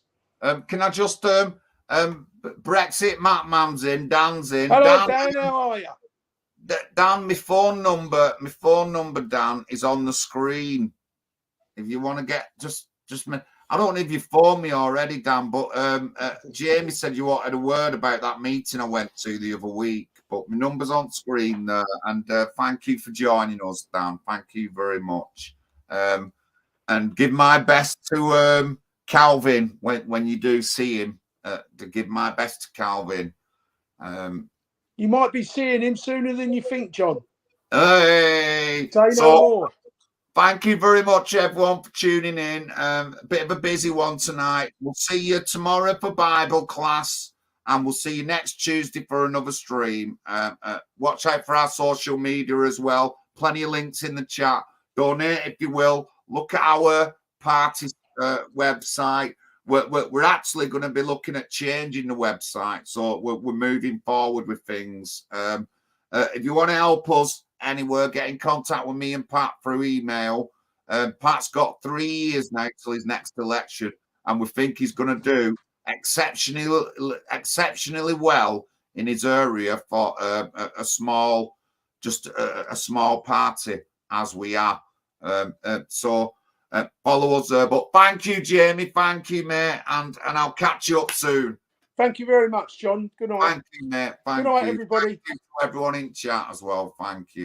S1: Can I just Brexit Matman's in, Dan's in.
S4: Hello, Dan, how are you?
S1: Dan, my phone number, Dan, is on the screen. If you want to get just I don't know if you phoned me already, Dan, but Jamie said you wanted a word about that meeting I went to the other week. But my number's on screen there, and thank you for joining us, Dan. Thank you very much. And give my best to Calvin when you do see him. To give my best to Calvin.
S4: You might be seeing him sooner than you think, John.
S1: Hey!
S4: Say no more.
S1: Thank you very much, everyone, for tuning in. A bit of a busy one tonight. We'll see you tomorrow for Bible class, and we'll see you next Tuesday for another stream. Watch out for our social media as well. Plenty of links in the chat. Donate if you will. Look at our party website. We're actually going to be looking at changing the website, so we're moving forward with things. If you want to help us anywhere, get in contact with me and Pat through email. Pat's got 3 years now till his next election, and we think he's going to do exceptionally well in his area for a small party as we are. So follow us there. But thank you, Jamie. Thank you, mate. And I'll catch you up soon.
S4: Thank you very much, John. Good night.
S1: Thank you, mate. Thank
S4: Good night,
S1: you.
S4: everybody.
S1: Thank you to everyone in chat as well. Thank you.